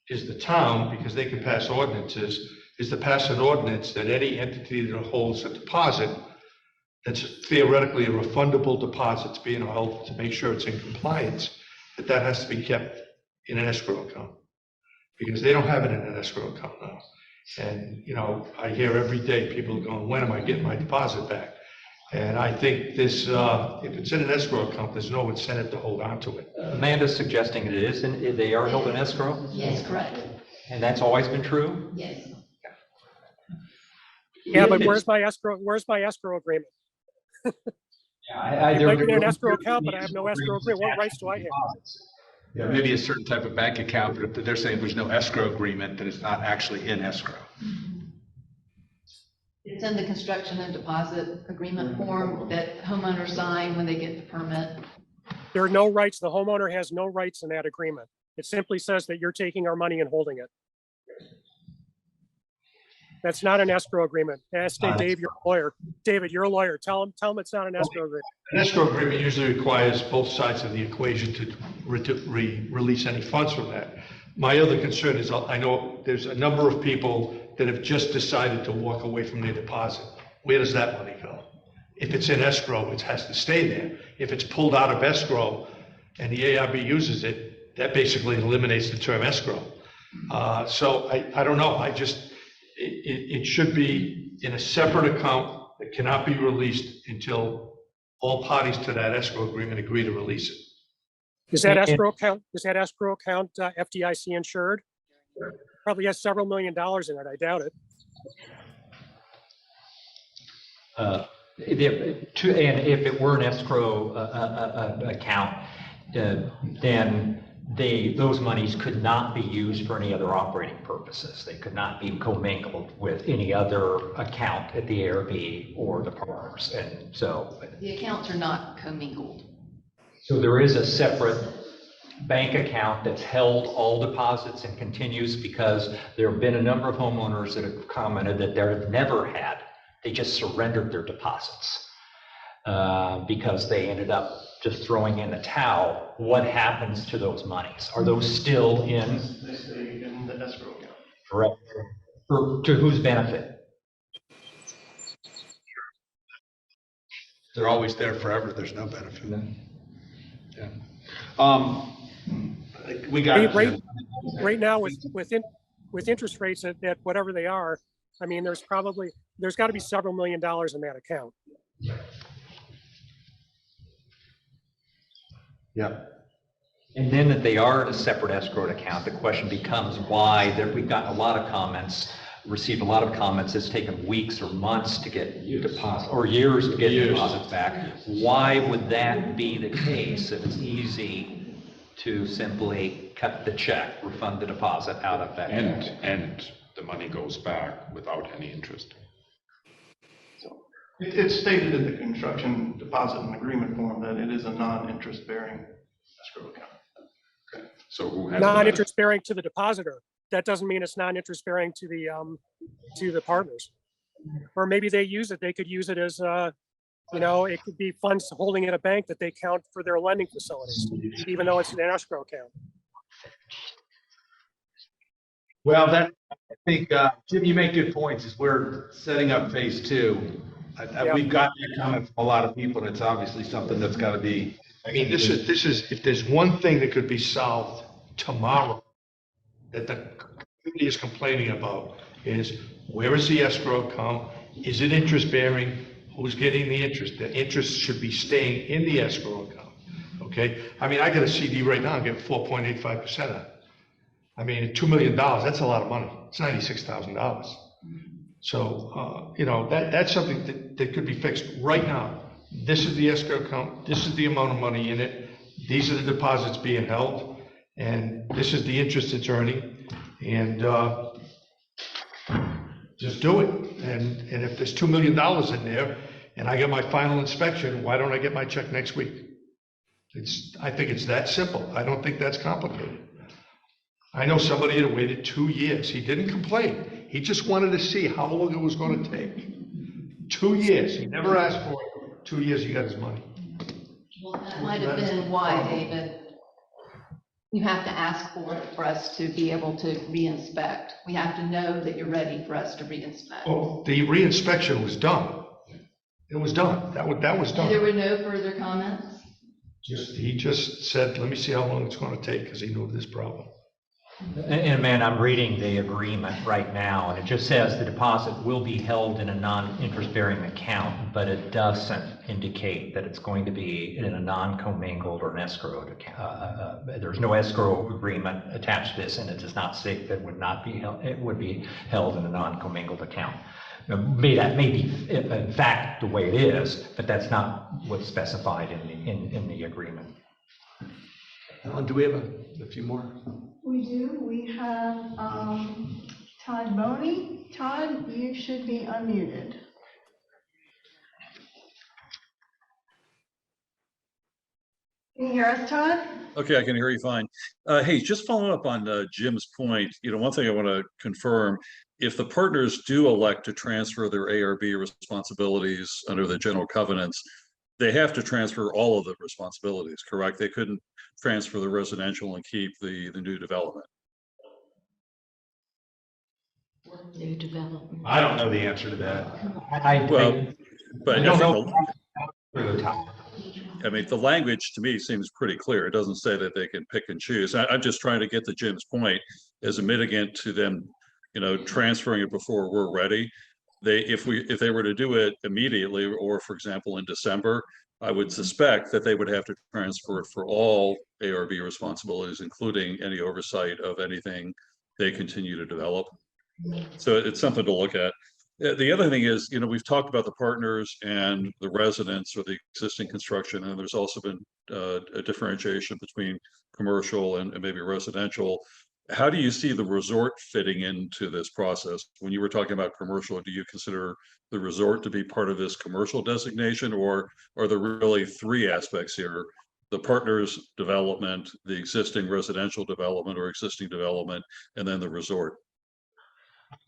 is the town, because they can pass ordinances, is to pass an ordinance that any entity that holds a deposit that's theoretically a refundable deposit is being held to make sure it's in compliance, that has to be kept in an escrow account. Because they don't have it in an escrow account now. And, you know, I hear every day people going, when am I getting my deposit back? And I think this, if it's in an escrow account, there's no incentive to hold on to it. Amanda's suggesting it is, and they are held in escrow? Yes, correct. And that's always been true? Yes. Yeah, but where's my escrow agreement? Yeah, I might be in an escrow account, but I have no escrow agreement. What rights do I have? Yeah, maybe a certain type of bank account, but if they're saying there's no escrow agreement, then it's not actually in escrow. It's in the construction and deposit agreement form that homeowners sign when they get the permit. There are no rights. The homeowner has no rights in that agreement. It simply says that you're taking our money and holding it. That's not an escrow agreement. Ask Dave, your lawyer. David, you're a lawyer. Tell him it's not an escrow agreement. An escrow agreement usually requires both sides of the equation to release any funds from that. My other concern is I know there's a number of people that have just decided to walk away from their deposit. Where does that money go? If it's in escrow, it has to stay there. If it's pulled out of escrow and the ARB uses it, that basically eliminates the term escrow. So I don't know. It should be in a separate account that cannot be released until all parties to that escrow agreement agree to release it. Is that escrow account FDIC insured? Probably has several $1 million in it. I doubt it. And if it were an escrow account, then those monies could not be used for any other operating purposes. They could not be commingled with any other account at the ARB or the partners. And so the accounts are not commingled. So there is a separate bank account that's held all deposits and continues, because there have been a number of homeowners that have commented that they've never had, they just surrendered their deposits because they ended up just throwing in the towel. What happens to those monies? Are those still in? They stay in the escrow account. Correct. To whose benefit? They're always there forever. There's no benefit. Yeah. We got right now with interest rates at whatever they are. I mean, there's got to be several $1 million in that account. Yeah. And then that they are in a separate escrow account, the question becomes why. We've gotten a lot of comments, received a lot of comments. It's taken weeks or months to get deposits, or years to get deposits back. Why would that be the case if it's easy to simply cut the check, refund the deposit out of that account? And the money goes back without any interest. It's stated in the construction deposit and agreement form that it is a non-interest bearing escrow account. Okay. So who has Non-interest bearing to the depositor. That doesn't mean it's non-interest bearing to the partners. Or maybe they use it. They could use it as it could be funds holding in a bank that they count for their lending facilities, even though it's an escrow account. Well, I think, Jim, you make good points. As we're setting up phase 2, Yeah. We've gotten that comment from a lot of people, and it's obviously something that's got to be. I mean, this is, if there's one thing that could be solved tomorrow that the community is complaining about is where is the escrow account? Is it interest bearing? Who's getting the interest? The interest should be staying in the escrow account, okay? I mean, I got a CD right now, I get 4.85% on it. I mean, $2 million, that's a lot of money. It's $96,000. So, you know, that's something that could be fixed right now. This is the escrow account, this is the amount of money in it, these are the deposits being held, and this is the interest it's earning, and just do it. And if there's $2 million in there, and I get my final inspection, why don't I get my check next week? I think it's that simple. I don't think that's complicated. I know somebody that waited 2 years. He didn't complain. He just wanted to see how long it was going to take. 2 years. He never asked for it. 2 years, he got his money. Well, that might have been why, David. You have to ask for it for us to be able to re-inspect. We have to know that you're ready for us to re-inspect. Well, the re-inspection was done. It was done. That was And there done. were no further comments? He just said, let me see how long it's going to take, because he knew of this problem. And man, I'm reading the agreement right now, and it just says the deposit will be held in a non-interest bearing account, but it doesn't indicate that it's going to be in a non-commingled or an escrowed account. There's no escrow agreement attached to this, and it does not say that it would not be held, it would be held in a non-commingled account. Now, that may be in fact the way it is, but that's not what's specified in the agreement. Ellen, do we have a few more? We do. We have Todd Boney. Todd, you should be unmuted. Can you hear us, Todd? Okay, I can hear you fine. Hey, just following up on Jim's point, one thing I want to confirm, if the partners do elect to transfer their ARB responsibilities under the general covenants, they have to transfer all of the responsibilities, correct? They couldn't transfer the residential and keep the new development. New development. I don't know the answer to that. But don't know. I mean, the language to me seems pretty clear. It doesn't say that they can pick and choose. I'm just trying to get to Jim's point as a mitigant to them, transferring it before we're ready. If they were to do it immediately, or for example in December, I would suspect that they would have to transfer it for all ARB responsibilities, including any oversight of anything they continue to develop. So it's something to look at. The other thing is, we've talked about the partners and the residents or the existing construction, and there's also been a differentiation between commercial and maybe residential. How do you see the resort fitting into this process? When you were talking about commercial, do you consider the resort to be part of this commercial designation, or are there really three aspects here? The partners development, the existing residential development or existing development, and then the resort?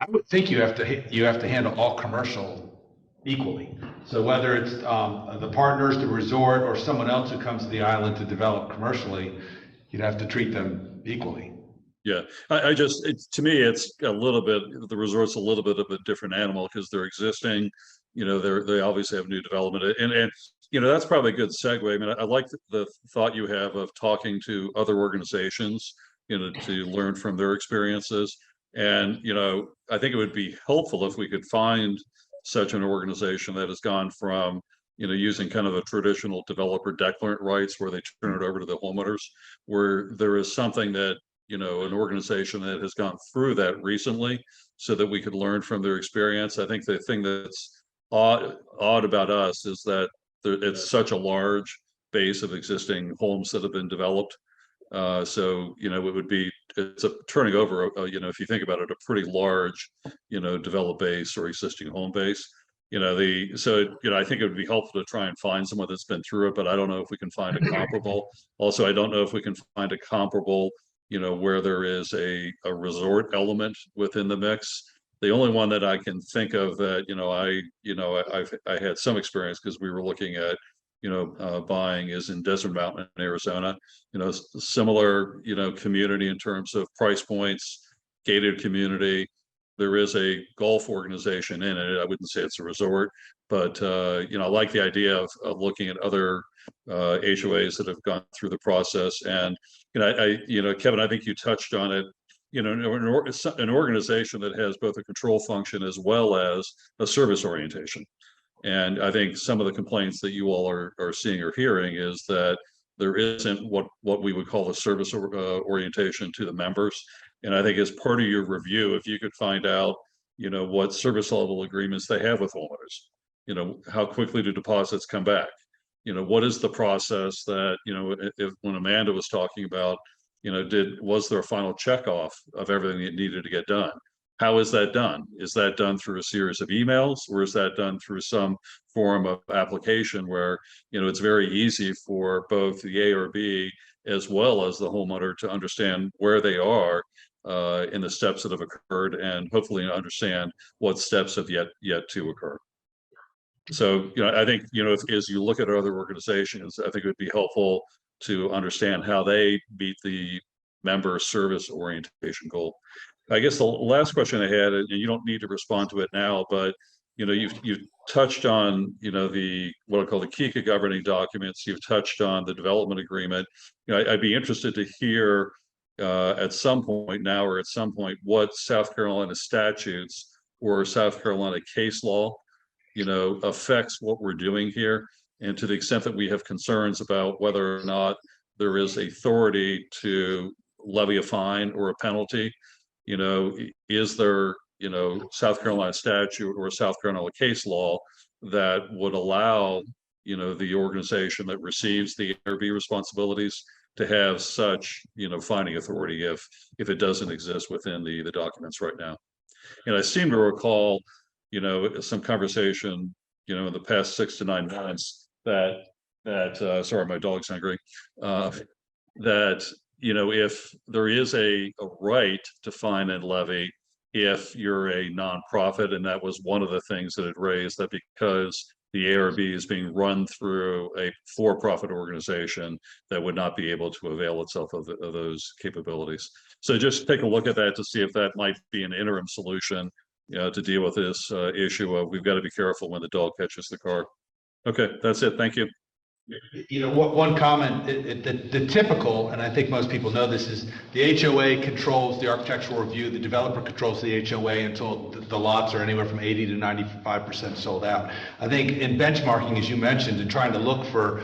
I would think you have to handle all commercial equally. So whether it's the partners, the resort, or someone else who comes to the island to develop commercially, you'd have to treat them equally. Yeah, to me, it's a little bit, the resort's a little bit of a different animal because they're existing, they obviously have new development, and that's probably a good segue. I mean, I like the thought you have of talking to other organizations, to learn from their experiences. And, I think it would be helpful if we could find such an organization that has gone from, using kind of a traditional developer declarant rights where they turn it over to the homeowners, where there is something that, an organization that has gone through that recently so that we could learn from their experience. I think the thing that's odd about us is that it's such a large base of existing homes that have been developed. So, it's a turning over, if you think about it, a pretty large, developed base or existing home base. I think it would be helpful to try and find someone that's been through it, but I don't know if we can find a comparable. Also, I don't know if we can find a comparable, where there is a resort element within the mix. The only one that I can think of that, I had some experience because we were looking at, buying is in Desert Mountain in Arizona, similar, community in terms of price points, gated community. There is a golf organization in it. I wouldn't say it's a resort, But, I like the idea of looking at other HOAs that have gone through the process. And, Kevin, I think you touched on it, an organization that has both a control function as well as a service orientation. And I think some of the complaints that you all are seeing or hearing is that there isn't what we would call a service orientation to the members. And I think as part of your review, if you could find out, what service level agreements they have with homeowners, how quickly do deposits come back? What is the process that, if when Amanda was talking about, was there a final checkoff of everything that needed to get done? How is that done? Is that done through a series of emails, or is that done through some form of application where, it's very easy for both the ARB as well as the homeowner to understand where they are in the steps that have occurred, and hopefully understand what steps have yet to occur. So, I think, as you look at other organizations, I think it would be helpful to understand how they meet the member service orientation goal. I guess the last question I had, and you don't need to respond to it now, but you've touched on the what I call the KICA governing documents. You've touched on the development agreement. I'd be interested to hear at some point now or at some point what South Carolina statutes or South Carolina case law affects what we're doing here, and to the extent that we have concerns about whether or not there is authority to levy a fine or a penalty. Is there, South Carolina statute or South Carolina case law that would allow, the organization that receives the ARB responsibilities to have such, finding authority if it doesn't exist within the documents right now. And I seem to recall, some conversation, in the past 6 to 9 months that sorry, my dog's hungry, that if there is a right to fine and levy if you're a nonprofit, and that was one of the things that it raised, that because the ARB is being run through a for-profit organization that would not be able to avail itself of those capabilities. So just take a look at that to see if that might be an interim solution to deal with this issue of we've got to be careful when the dog catches the car. Okay, that's it. Thank you. One comment, the typical, and I think most people know this, is the HOA controls the architectural review, the developer controls the HOA until the lots are anywhere from 80 to 95% sold out. I think in benchmarking, as you mentioned, and trying to look for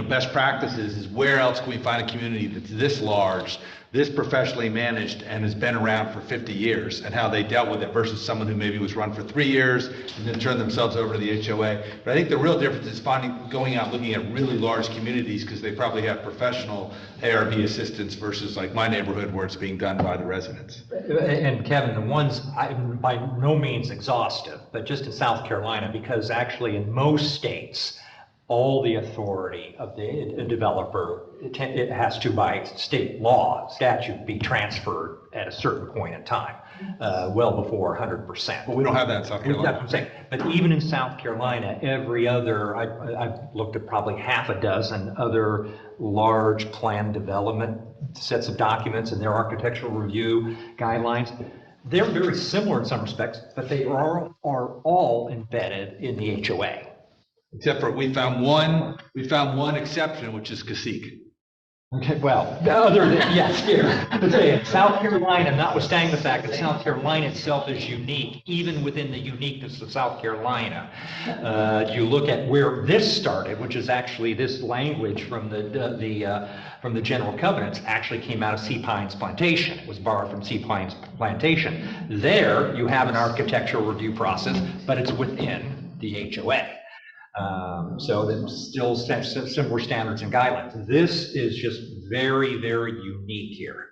best practices, is where else can we find a community that's this large, this professionally managed, and has been around for 50 years, and how they dealt with it versus someone who maybe was run for 3 years and then turned themselves over to the HOA. But I think the real difference is going out looking at really large communities, because they probably have professional ARB assistance versus like my neighborhood where it's being done by the residents. And Kevin, the ones, by no means exhaustive, but just in South Carolina, because actually in most states, all the authority of the developer, it has to, by state law, statute, be transferred at a certain point in time, well before 100%. But we don't have that in South Carolina. That's what I'm saying. But even in South Carolina, every other, I've looked at probably half a dozen other large plan development sets of documents and their architectural review guidelines. They're very similar in some respects, but they are all embedded in the HOA. Except for we found one exception, which is Cacique. Okay, well, other than, yes, here, but say, South Carolina, notwithstanding the fact that South Carolina itself is unique, even within the uniqueness of South Carolina, you look at where this started, which is actually this language from the general covenants actually came out of Sea Pines Plantation. It was borrowed from Sea Pines Plantation. There, you have an architectural review process, but it's within the HOA. So there's still similar standards and guidelines. This is just very, very unique here.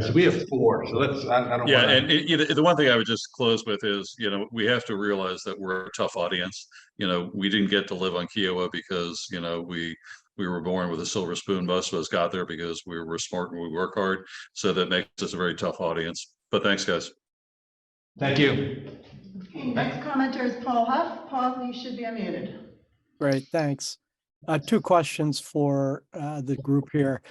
So we have 4, so let's, I don't Yeah, want to. and the one thing I would just close with is, we have to realize that we're a tough audience. We didn't get to live on Kiawah because, we were born with a silver spoon. Most of us got there because we were smart and we work hard. So that makes us a very tough audience. But thanks, guys. Thank you. Okay, next commenter is Paul Huff. Paul, you should be unmuted. Great, thanks. 2 questions for the group here.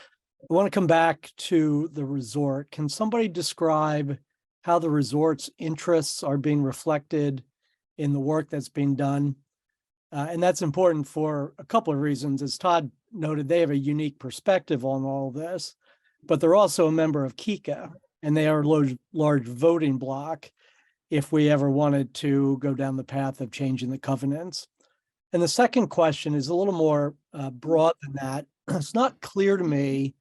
I want to come back to the resort. Can somebody describe how the resort's interests are being reflected in the work that's being done? And that's important for a couple of reasons. As Todd noted, they have a unique perspective on all of this, but they're also a member of KICA, and they are a large voting block if we ever wanted to go down the path of changing the covenants. And the second question is a little more broad than that. It's not clear to me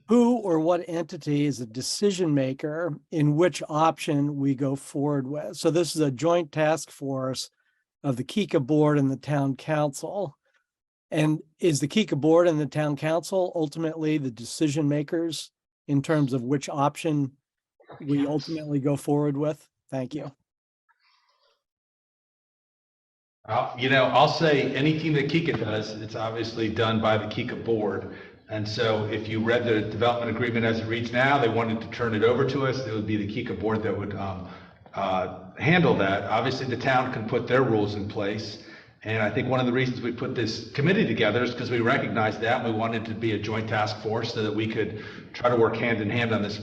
who or what entity is a decision maker in which option we go forward with. So this is a joint task force of the KICA board and the town council. And is the KICA board and the town council ultimately the decision makers in terms of which option we ultimately go forward with? Thank you. I'll say anything that KICA does, it's obviously done by the KICA board. And so if you read the development agreement as it reads now, they wanted to turn it over to us, it would be the KICA board that would handle that. Obviously, the town can put their rules in place. And I think one of the reasons we put this committee together is because we recognized that and we wanted to be a joint task force so that we could try to work hand in hand on this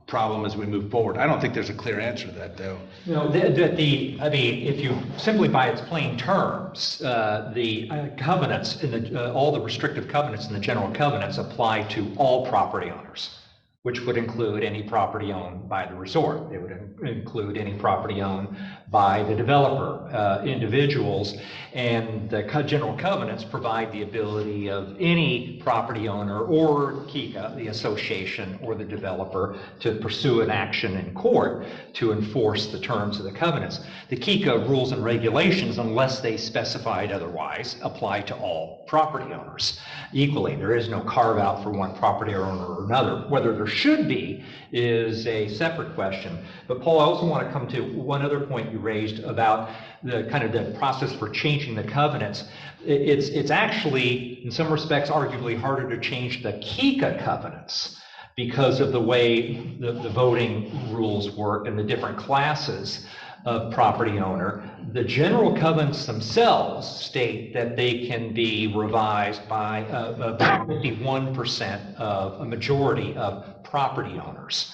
problem as we move forward. I don't think there's a clear answer to that, though. No, I mean, if you simply by its plain terms, the covenants in all the restrictive covenants in the general covenants apply to all property owners, which would include any property owned by the resort. They would include any property owned by the developer, individuals, and the general covenants provide the ability of any property owner or KICA, the association or the developer, to pursue an action in court to enforce the terms of the covenants. The KICA rules and regulations, unless they specified otherwise, apply to all property owners equally. There is no carve out for one property owner or another. Whether there should be is a separate question. But Paul, I also want to come to one other point you raised about the kind of the process for changing the covenants. It's actually, in some respects, arguably harder to change the KICA covenants because of the way the voting rules work and the different classes of property owner. The general covenants themselves state that they can be revised by about 51% of a majority of property owners.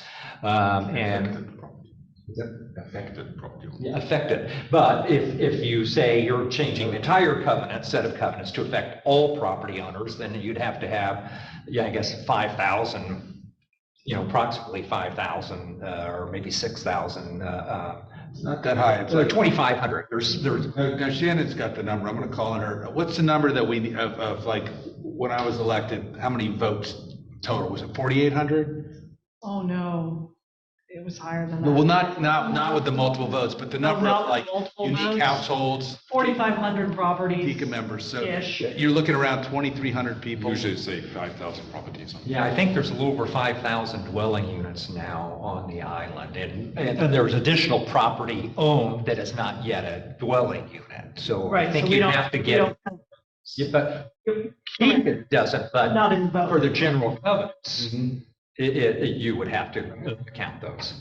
Affected property owners. Yeah, affected. But if you say you're changing the entire set of covenants to affect all property owners, then you'd have to have, I guess, 5,000, approximately 5,000 or maybe 6,000. It's not that high. It's like 2,500. Now Shannon's got the number. I'm going to call on her. What's the number that we of like when I was elected? How many votes total? Was it 4,800? Oh no, it was higher than that. Well, not with the multiple votes, but the number of like unique votes. Households. 4,500 properties. KICA members. So ish. you're looking around 2,300 people. Usually say 5,000 properties. Yeah, I think there's a little over 5,000 dwelling units now on the island, and there's additional property owned that is not yet a dwelling unit. So Right, I think so we you don't- have to we get. don't- Yeah, but KICA doesn't, but Not in vote. for the general covenants, you would have to count those.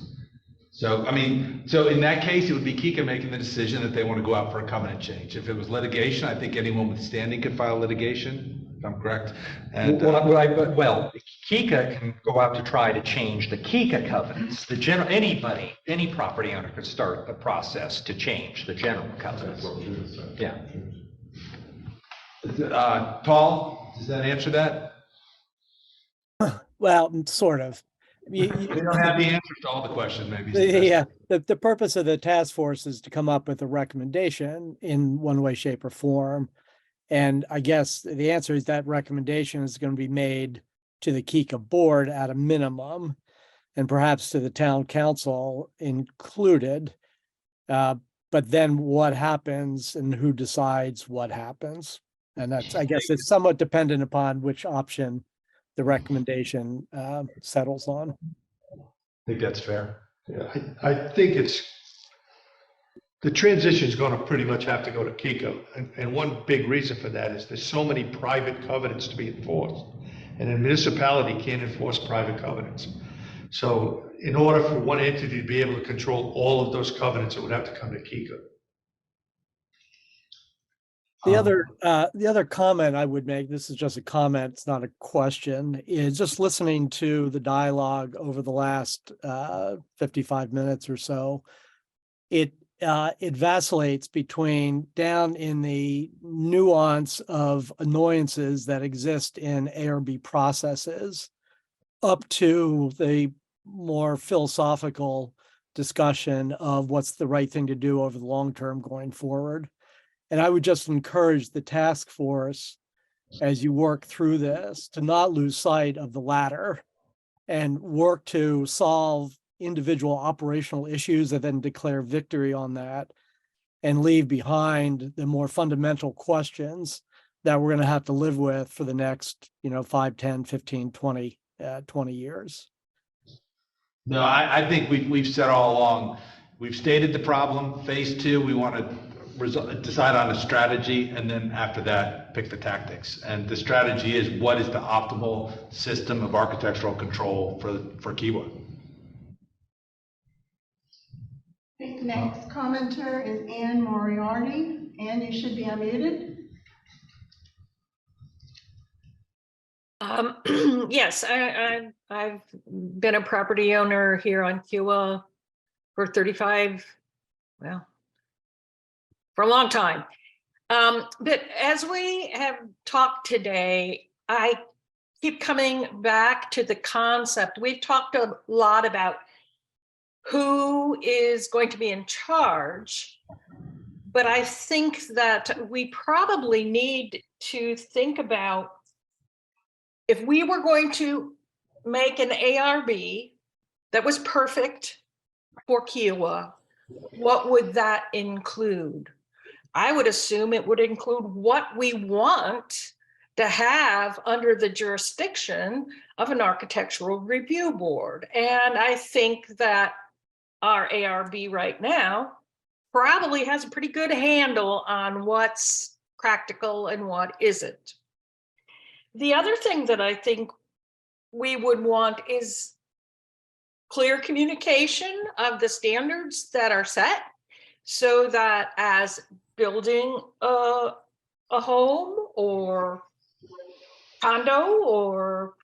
So, I mean, so in that case, it would be KICA making the decision that they want to go out for a covenant change. If it was litigation, I think anyone with standing could file litigation, if I'm correct. And Well, KICA can go out to try to change the KICA covenants. Any property owner could start the process to change the general covenants. Yeah. Paul, does that answer that? Well, sort of. We don't have the answers to all the questions, maybe. Yeah, the purpose of the task force is to come up with a recommendation in one way, shape, or form. And I guess the answer is that recommendation is going to be made to the KICA board at a minimum, and perhaps to the town council included. But then what happens and who decides what happens? And that's, I guess, it's somewhat dependent upon which option the recommendation settles on. I think that's fair. Yeah, I think the transition is going to pretty much have to go to KICA. And one big reason for that is there's so many private covenants to be enforced. And a municipality can't enforce private covenants. So in order for one entity to be able to control all of those covenants, it would have to come to KICA. The other comment I would make, this is just a comment, it's not a question, is just listening to the dialogue over the last 55 minutes or so. It it vacillates between down in the nuance of annoyances that exist in ARB processes up to the more philosophical discussion of what's the right thing to do over the long term going forward. And I would just encourage the task force, as you work through this, to not lose sight of the latter and work to solve individual operational issues and then declare victory on that and leave behind the more fundamental questions that we're going to have to live with for the next, 5, 10, 15, 20 years. No, I think we've said all along, we've stated the problem. Phase 2, we want to decide on a strategy, and then after that, pick the tactics. And the strategy is, what is the optimal system of architectural control for Kiawah? Next commenter is Anne Moriarty. Anne, you should be unmuted. Yes, I've been a property owner here on Kiawah for 35, well, for a long time. But as we have talked today, I keep coming back to the concept. We've talked a lot about who is going to be in charge, but I think that we probably need to think about, if we were going to make an ARB that was perfect for Kiawah, what would that include? I would assume it would include what we want to have under the jurisdiction of an architectural review board. And I think that our ARB right now probably has a pretty good handle on what's practical and what isn't. The other thing that I think we would want is clear communication of the standards that are set, so that as building a home or condo or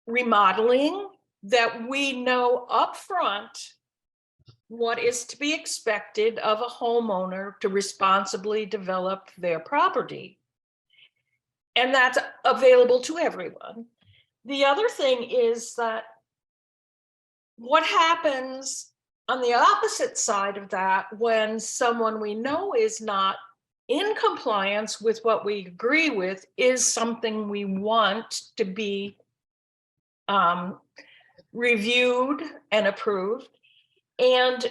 remodeling, that we know upfront what is to be expected of a homeowner to responsibly develop their property. And that's available to everyone. The other thing is that what happens on the opposite side of that when someone we know is not in compliance with what we agree with is something we want to be reviewed and approved. And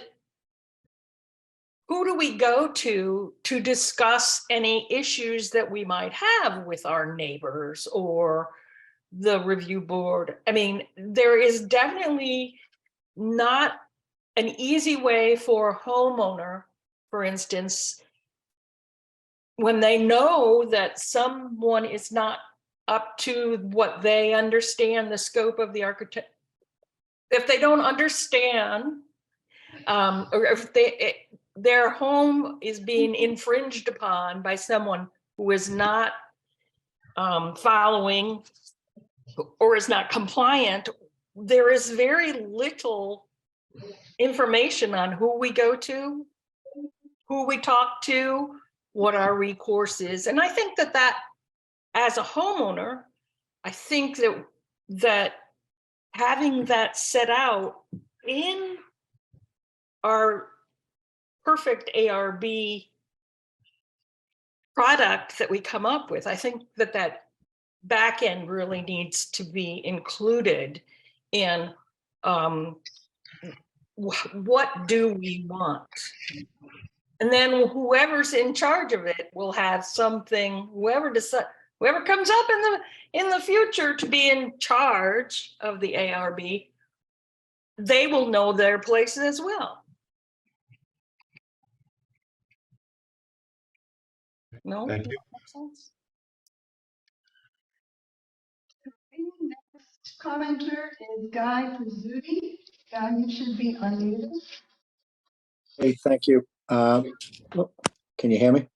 who do we go to discuss any issues that we might have with our neighbors or the review board? I mean, there is definitely not an easy way for a homeowner, for instance, when they know that someone is not up to what they understand the scope of the architect. If they don't understand, or if their home is being infringed upon by someone who is not following or is not compliant, there is very little information on who we go to, who we talk to, what our recourse is. And I think that as a homeowner, I think that having that set out in our perfect ARB product that we come up with, I think that back end really needs to be included in what do we want? And then whoever's in charge of it will have something, whoever comes up in the future to be in charge of the ARB, they will know their places as well. No? Thank you. Next commenter is Guy Pizzuti. Guy, you should be unmuted. Hey, thank you. Can you hear me?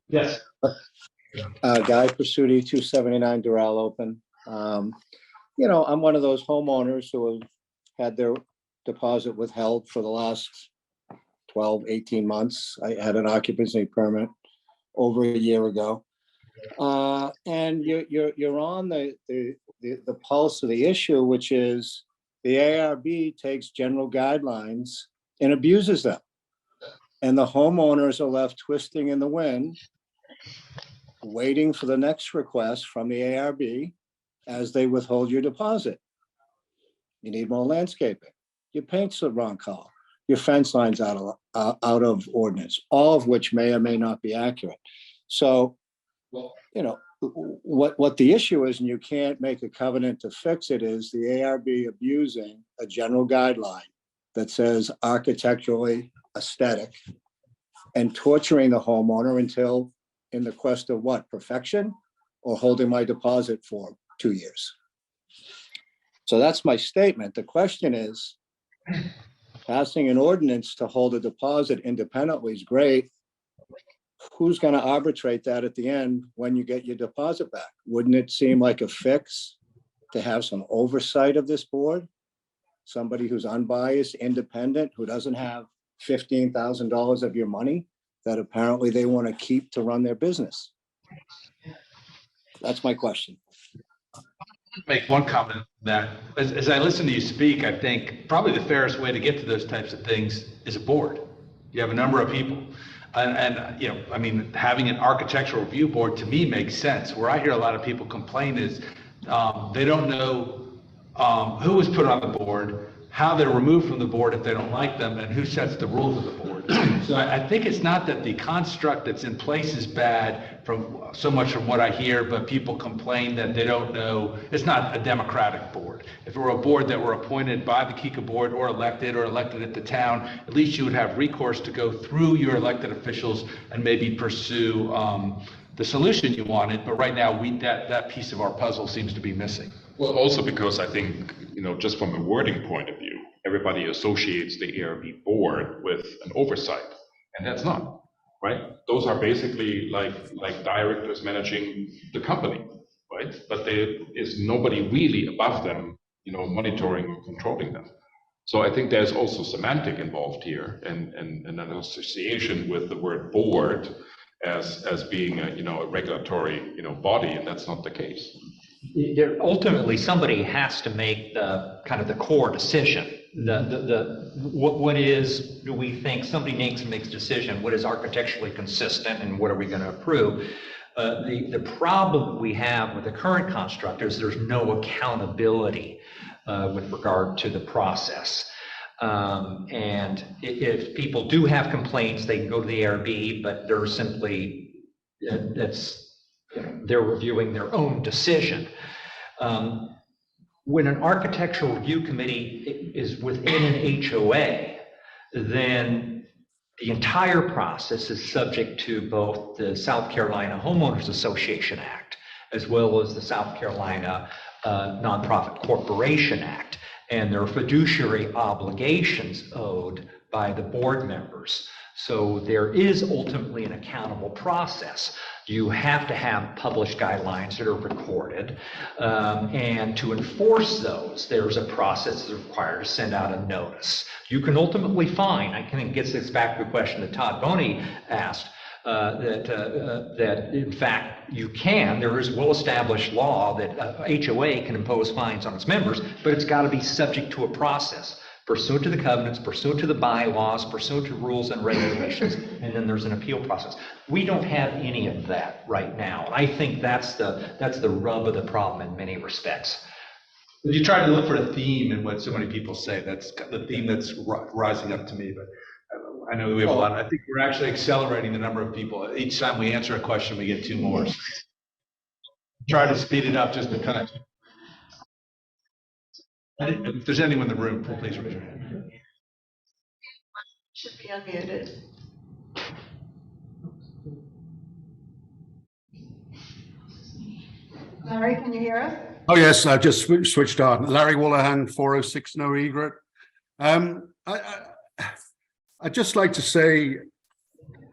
Yes. Guy Pursuti, 279 Doral Open. I'm one of those homeowners who have had their deposit withheld for the last 12, 18 months. I had an occupancy permit over a year ago. And you're on the pulse of the issue, which is the ARB takes general guidelines and abuses them. And the homeowners are left twisting in the wind, waiting for the next request from the ARB as they withhold your deposit. You need more landscaping. Your paint's the wrong color. Your fence line's out of ordinance, all of which may or may not be accurate. So, you know, what the issue is, and you can't make a covenant to fix it, is the ARB abusing a general guideline that says architecturally aesthetic and torturing the homeowner until in the quest of what, perfection, or holding my deposit for 2 years. So that's my statement. The question is, passing an ordinance to hold a deposit independently is great. Who's going to arbitrate that at the end when you get your deposit back? Wouldn't it seem like a fix to have some oversight of this board? Somebody who's unbiased, independent, who doesn't have $15,000 of your money that apparently they want to keep to run their business. That's my question. Make one comment that as I listen to you speak, I think probably the fairest way to get to those types of things is a board. You have a number of people. And you know, I mean, having an architectural review board to me makes sense. Where I hear a lot of people complain is they don't know who was put on the board, how they're removed from the board if they don't like them, and who sets the rules of the board. So I think it's not that the construct that's in place is bad from so much from what I hear, but people complain that they don't know. It's not a democratic board. If it were a board that were appointed by the Kika board or elected at the town, at least you would have recourse to go through your elected officials and maybe pursue the solution you wanted. But right now, that piece of our puzzle seems to be missing. Well, also because I think, you know, just from a wording point of view, everybody associates the ARB board with an oversight, and that's not, right? Those are basically like directors managing the company, right? But there is nobody really above them, you know, monitoring or controlling them. So I think there's also semantic involved here, and an association with the word board as being a, you know, a regulatory, you know, body, and that's not the case. Ultimately, somebody has to make the kind of the core decision. What is, do we think somebody makes a decision, what is architecturally consistent and what are we going to approve? The problem we have with the current construct is there's no accountability with regard to the process. And if people do have complaints, they can go to the ARB, but they're simply, they're reviewing their own decision. When an architectural review committee is within an HOA, then the entire process is subject to both the South Carolina Homeowners Association Act, as well as the South Carolina Nonprofit Corporation Act, and there are fiduciary obligations owed by the board members. So there is ultimately an accountable process. You have to have published guidelines that are recorded, and to enforce those, there's a process that's required to send out a notice. You can ultimately fine, I think it gets this back to the question that Todd Boney asked, that in fact you can, there is well-established law that HOA can impose fines on its members, but it's got to be subject to a process, pursuant to the covenants, pursuant to the bylaws, pursuant to rules and regulations, and then there's an appeal process. We don't have any of that right now. And I think that's the rub of the problem in many respects. You try to look for a theme in what so many people say. That's the theme that's rising up to me. But I know we have a lot. I think we're actually accelerating the number of people. Each time we answer a question, we get 2 more. So try to speed it up just to kind of. If there's anyone in the room, please raise your hand. Should be unmuted. Larry, can you hear us? Oh, yes, I just switched on. Larry Wallahan, 406 No Egret. I'd just like to say,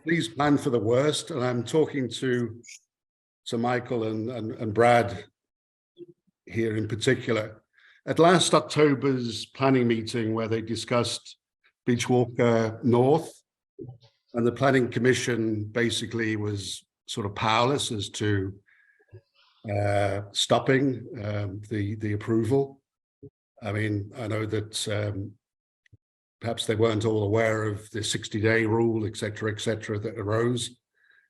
please plan for the worst. And I'm talking to Michael and Brad here in particular. at last October's planning meeting where they discussed Beachwalker North, and the planning commission basically was sort of powerless as to stopping the approval. I mean, I know that perhaps they weren't all aware of the 60-day rule, et cetera, that arose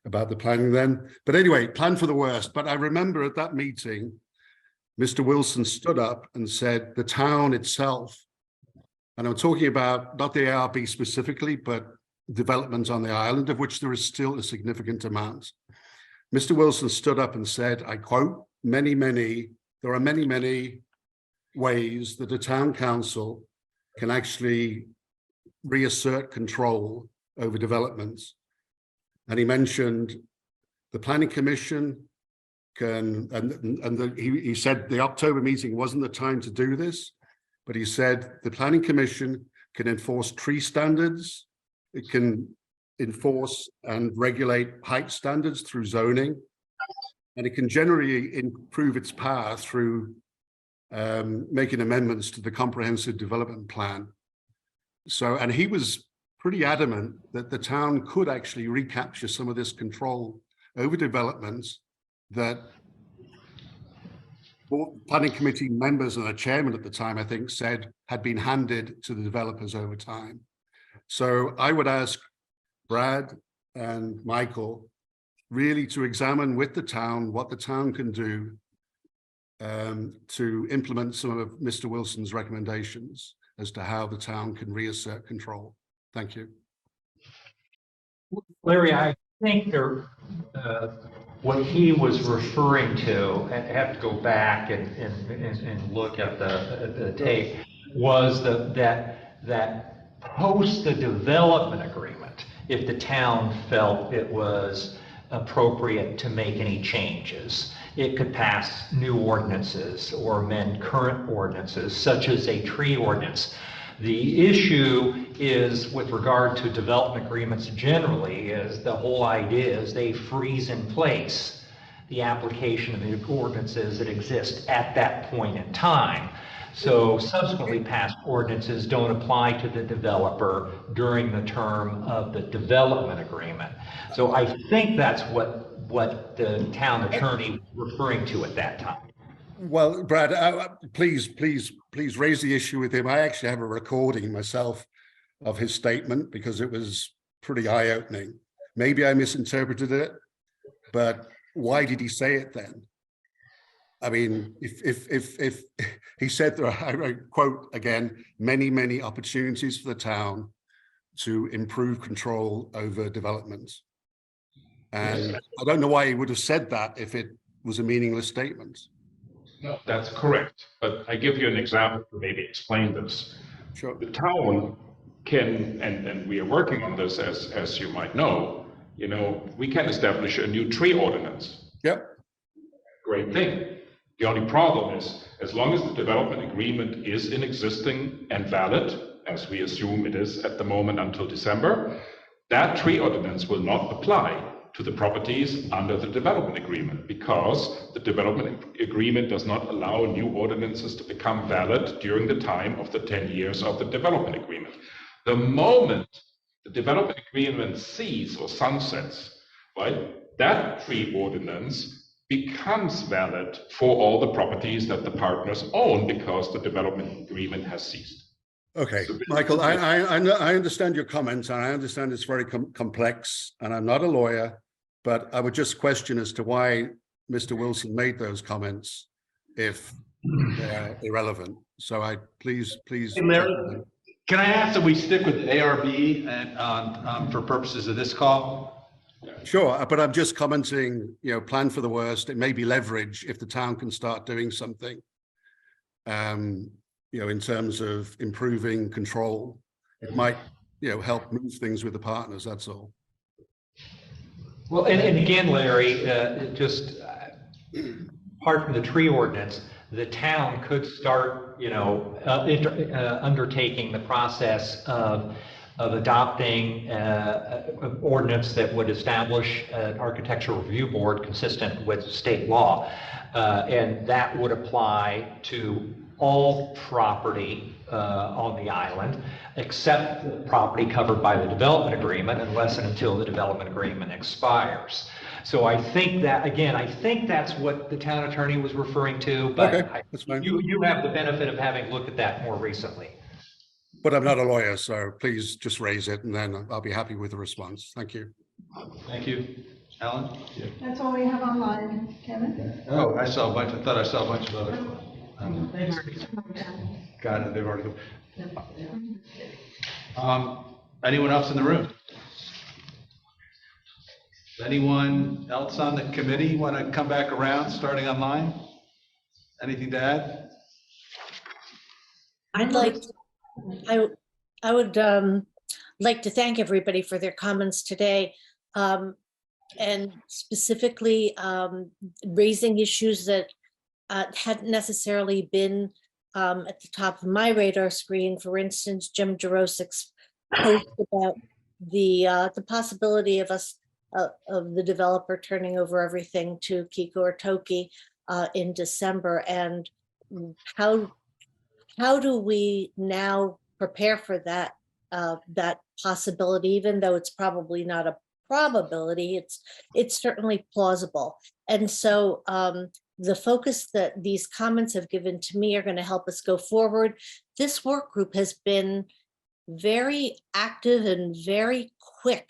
about the planning then. But anyway, plan for the worst. But I remember at that meeting, Mr. Wilson stood up and said the town itself, and I'm talking about not the ARB specifically, but developments on the island, of which there is still a significant amount. Mr. Wilson stood up and said, I quote, there are many ways that a town council can actually reassert control over developments. And he mentioned the planning commission can, he said the October meeting wasn't the time to do this, but he said the planning commission can enforce tree standards, it can enforce and regulate height standards through zoning, and it can generally improve its power through making amendments to the comprehensive development plan. So, and he was pretty adamant that the town could actually recapture some of this control over developments that planning committee members and a chairman at the time, I think, said had been handed to the developers over time. So I would ask Brad and Michael really to examine with the town what the town can do to implement some of Mr. Wilson's recommendations as to how the town can reassert control. Thank you. Larry, I think there, what he was referring to, and I have to go back and look at the tape, was that post the development agreement, if the town felt it was appropriate to make any changes, it could pass new ordinances or amend current ordinances, such as a tree ordinance. The issue is with regard to development agreements generally is the whole idea is they freeze in place the application of the ordinances that exist at that point in time. So subsequently passed ordinances don't apply to the developer during the term of the development agreement. So I think that's what the town attorney was referring to at that time. Well, Brad, please raise the issue with him. I actually have a recording myself of his statement because it was pretty eye-opening. Maybe I misinterpreted it, but why did he say it then? I mean, if he said there are, I quote again, many opportunities for the town to improve control over developments. And I don't know why he would have said that if it was a meaningless statement. No, that's correct. But I give you an example to maybe explain this. Sure. The town can, and we are working on this as you might know, we can establish a new tree ordinance. Yep. Great thing. The only problem is, as long as the development agreement is in existing and valid, as we assume it is at the moment until December, that tree ordinance will not apply to the properties under the development agreement, because the development agreement does not allow new ordinances to become valid during the time of the 10 years of the development agreement. The moment the development agreement ceases or sunsets, right, that tree ordinance becomes valid for all the properties that the partners own because the development agreement has ceased. Okay, Michael, I understand your comments, and I understand it's very complex, and I'm not a lawyer, but I would just question as to why Mr. Wilson made those comments if they're irrelevant. So please. Hey, Larry, can I ask that we stick with ARB and for purposes of this call? Sure, but I'm just commenting, plan for the worst. It may be leverage if the town can start doing something, in terms of improving control. It might, help move things with the partners, that's all. Well, and again, Larry, just apart from the tree ordinance, the town could start, undertaking the process of adopting an ordinance that would establish an architectural review board consistent with state law. And that would apply to all property on the island, except the property covered by the development agreement, unless and until the development agreement expires. So I think that, again, I think that's what the town attorney was referring to, but Okay, that's fine. you have the benefit of having looked at that more recently. But I'm not a lawyer, so please just raise it and then I'll be happy with the response. Thank you. Thank you. Alan? That's all we have online, Kevin. Oh, I saw a bunch, I thought I saw a bunch of other. Got it, they've already. Anyone else in the room? Anyone else on the committee want to come back around, starting online? Anything to add? I would like to thank everybody for their comments today, and specifically raising issues that hadn't necessarily been at the top of my radar screen. For instance, Jim Jarosik's post about the possibility of us of the developer turning over everything to Kiko or Toki in December, and how do we now prepare for that that possibility, even though it's probably not a probability, it's certainly plausible. And so the focus that these comments have given to me are going to help us go forward. This work group has been very active and very quick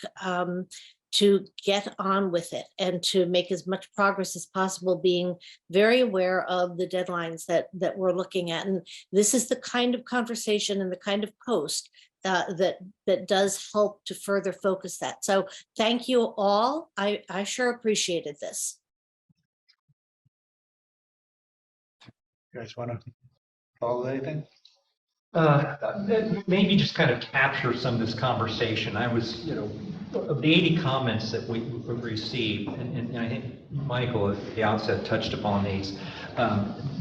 to get on with it and to make as much progress as possible, being very aware of the deadlines that we're looking at. And this is the kind of conversation and the kind of post that does help to further focus that. So thank you all. I sure appreciated this. You guys want to follow anything? Maybe just kind of capture some of this conversation. I was, of the 80 comments that we received, and I think Michael at the outset touched upon these,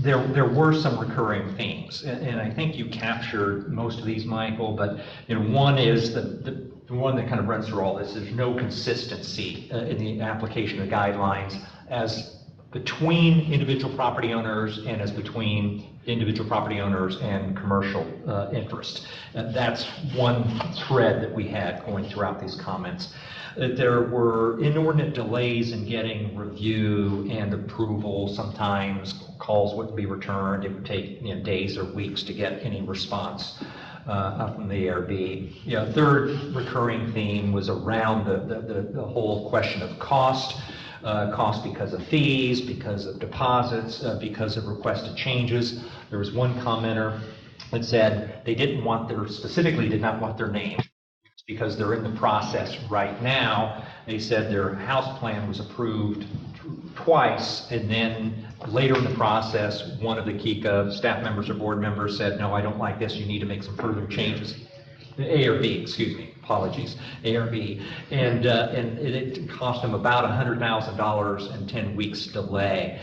there were some recurring themes, and I think you captured most of these, Michael, but one is the one that kind of runs through all this is no consistency in the application of guidelines as between individual property owners and as between individual property owners and commercial interest. And that's one thread that we had going throughout these comments. There were inordinate delays in getting review and approval. Sometimes calls wouldn't be returned. It would take days or weeks to get any response from the ARB. Third recurring theme was around the whole question of cost. Cost because of fees, because of deposits, because of requested changes. There was one commenter that said they specifically did not want their name because they're in the process right now. They said their house plan was approved twice, and then later in the process, one of the KICA staff members or board members said, no, I don't like this, you need to make some further changes. ARB, excuse me, apologies, ARB, and it cost them about $100,000 and 10 weeks delay.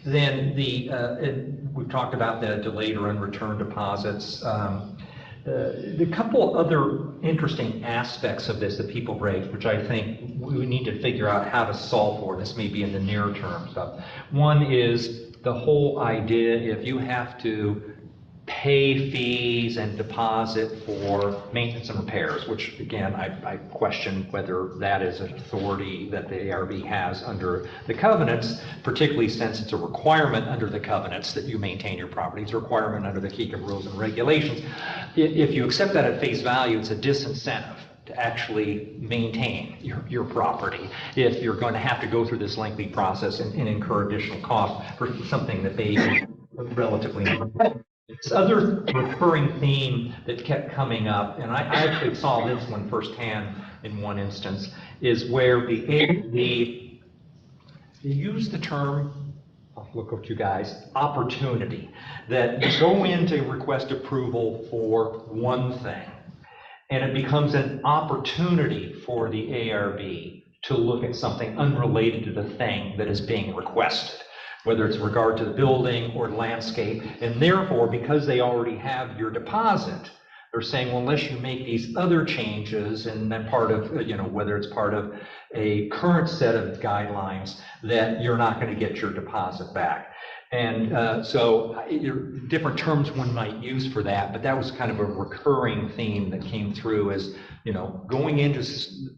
Then we've talked about the delayed or unreturned deposits. The couple other interesting aspects of this that people raised, which I think we need to figure out how to solve for. This may be in the near term stuff. One is the whole idea, if you have to pay fees and deposit for maintenance and repairs, which again, I question whether that is an authority that the ARB has under the covenants, particularly since it's a requirement under the covenants that you maintain your property. It's a requirement under the KICA rules and regulations. If you accept that at face value, it's a disincentive to actually maintain your property if you're going to have to go through this lengthy process and incur additional costs for something that may be relatively important. This other recurring theme that kept coming up, and I actually saw this one firsthand in one instance, is where the ARB used the term, I'll look at you guys, opportunity, that you go in to request approval for one thing, and it becomes an opportunity for the ARB to look at something unrelated to the thing that is being requested, whether it's in regard to the building or landscape. And therefore, because they already have your deposit, they're saying, well, unless you make these other changes, and that part of, whether it's part of a current set of guidelines, that you're not going to get your deposit back. And so different terms one might use for that, but that was kind of a recurring theme that came through as, going into,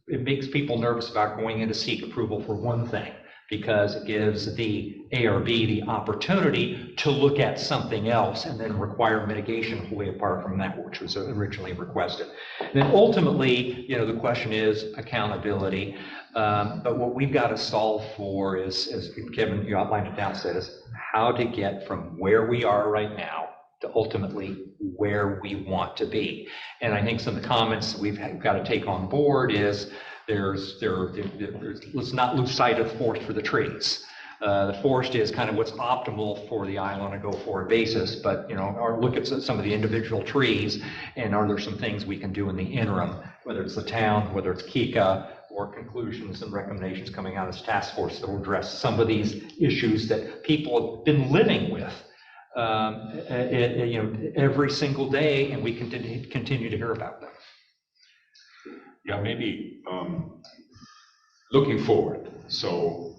it makes people nervous about going in to seek approval for one thing, because it gives the ARB the opportunity to look at something else and then require mitigation wholly apart from that which was originally requested. And then ultimately, the question is accountability. But what we've got to solve for is, as Kevin, you outlined it downstairs, is how to get from where we are right now to ultimately where we want to be. And I think some of the comments we've got to take on board is let's not lose sight of the forest for the trees. The forest is kind of what's optimal for the island on a go-forward basis, but or look at some of the individual trees, and are there some things we can do in the interim, whether it's the town, whether it's Kika, or conclusions and recommendations coming out of this task force that will address some of these issues that people have been living with every single day, and we continue to hear about them. Yeah, maybe looking forward. So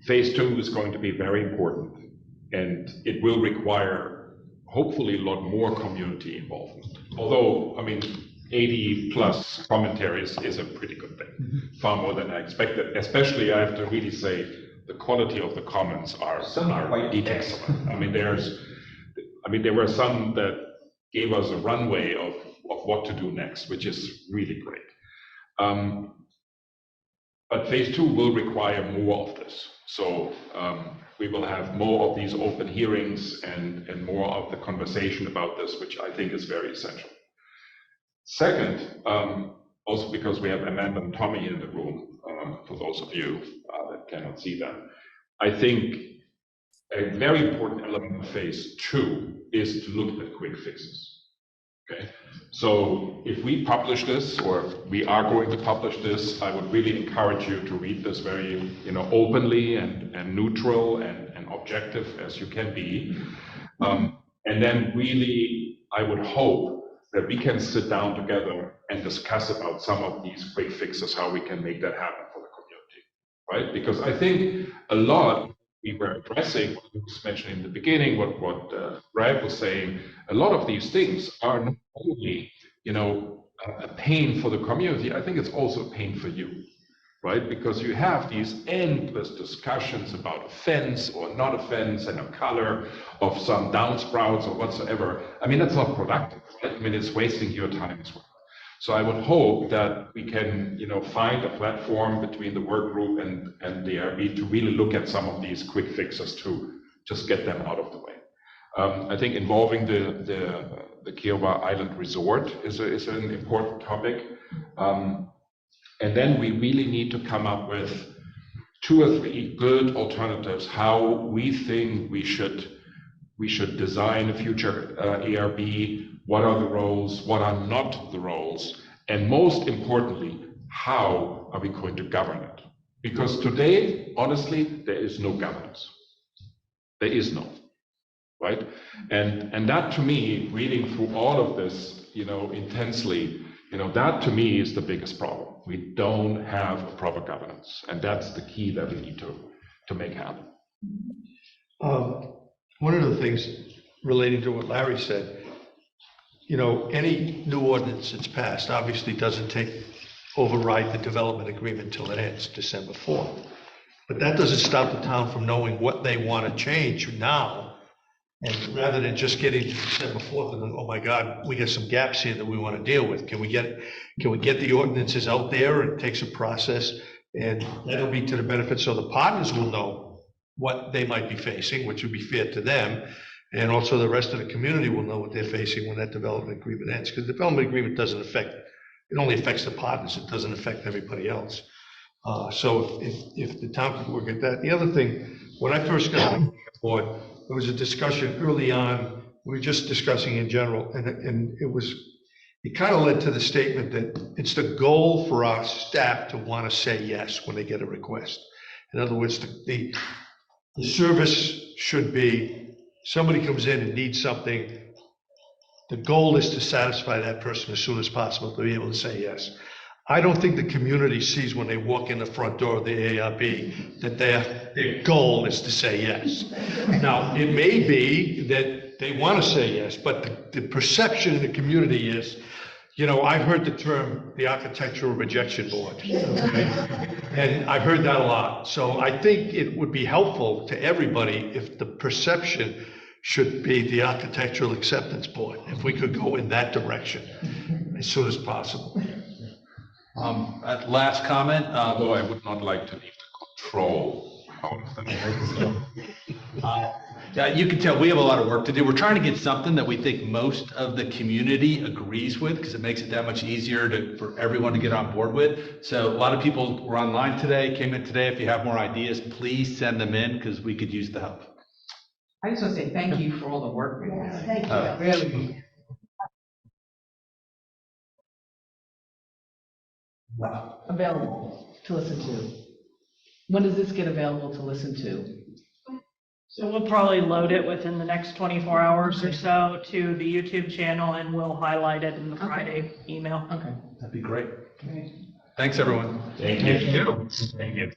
phase 2 is going to be very important, and it will require hopefully a lot more community involvement. Although, 80 plus commentaries is a pretty good thing, far more than I expected. Especially, I have to really say, the quality of the comments are quite excellent. There were some that gave us a runway of what to do next, which is really great. But phase 2 will require more of this. So we will have more of these open hearings and more of the conversation about this, which I think is very essential. Second, also because we have Amanda and Tommy in the room, for those of you that cannot see them, I think a very important element of phase 2 is to look at quick fixes. Okay, so if we publish this, or we are going to publish this, I would really encourage you to read this very, openly and neutral and objective as you can be. And then really, I would hope that we can sit down together and discuss about some of these quick fixes, how we can make that happen for the community, right? Because I think a lot we were addressing, what was mentioned in the beginning, what Brad was saying, a lot of these things are not only, a pain for the community, I think it's also a pain for you, right? Because you have these endless discussions about a fence or not a fence and a color of some downsprouts or whatsoever. That's not productive, right? It's wasting your time as well. So I would hope that we can, find a platform between the work group and the ARB to really look at some of these quick fixes to just get them out of the way. I think involving the Kiawah Island Resort is an important topic. And then we really need to come up with 2 or 3 good alternatives how we think we should design a future ARB. What are the roles? What are not the roles? And most importantly, how are we going to govern it? Because today, honestly, there is no governance. There is no, right? And that to me, reading through all of this, intensely, that to me is the biggest problem. We don't have a proper governance, and that's the key that we need to make happen. One of the things relating to what Larry said, any new ordinance that's passed obviously doesn't override the development agreement till it ends December 4th. But that doesn't stop the town from knowing what they want to change now. And rather than just getting to December 4th and then, oh my God, we got some gaps here that we want to deal with. Can we get the ordinances out there and take some process? And that'll be to the benefit, so the partners will know what they might be facing, which would be fair to them. And also the rest of the community will know what they're facing when that development agreement ends. Because the development agreement it only affects the partners. It doesn't affect everybody else. So if the town could work at that. The other thing, when I first got on board, there was a discussion early on, we were just discussing in general, and it kind of led to the statement that it's the goal for our staff to want to say yes when they get a request. In other words, the service should be, somebody comes in and needs something, the goal is to satisfy that person as soon as possible to be able to say yes. I don't think the community sees when they walk in the front door of the ARB that their goal is to say yes. Now, it may be that they want to say yes, but the perception in the community is, I've heard the term, the architectural rejection board. Okay? And I've heard that a lot. So I think it would be helpful to everybody if the perception should be the architectural acceptance board, if we could go in that direction as soon as possible. Last comment. Although I would not like to leave the control out of the Yeah, you can tell we have a lot of work to do. We're trying to get something that we think most of the community agrees with, because it makes it that much easier for everyone to get on board with. So a lot of people were online today, came in today. If you have more ideas, please send them in, because we could use the help. I just want to say thank you for all the work we did. Thank you. Really. Available to listen to. When does this get available to listen to? So we'll probably load it within the next 24 hours or so to the YouTube channel, and we'll highlight it in the Friday email. Okay. That'd be great. Great. Thanks, everyone. Thank you. Thank you.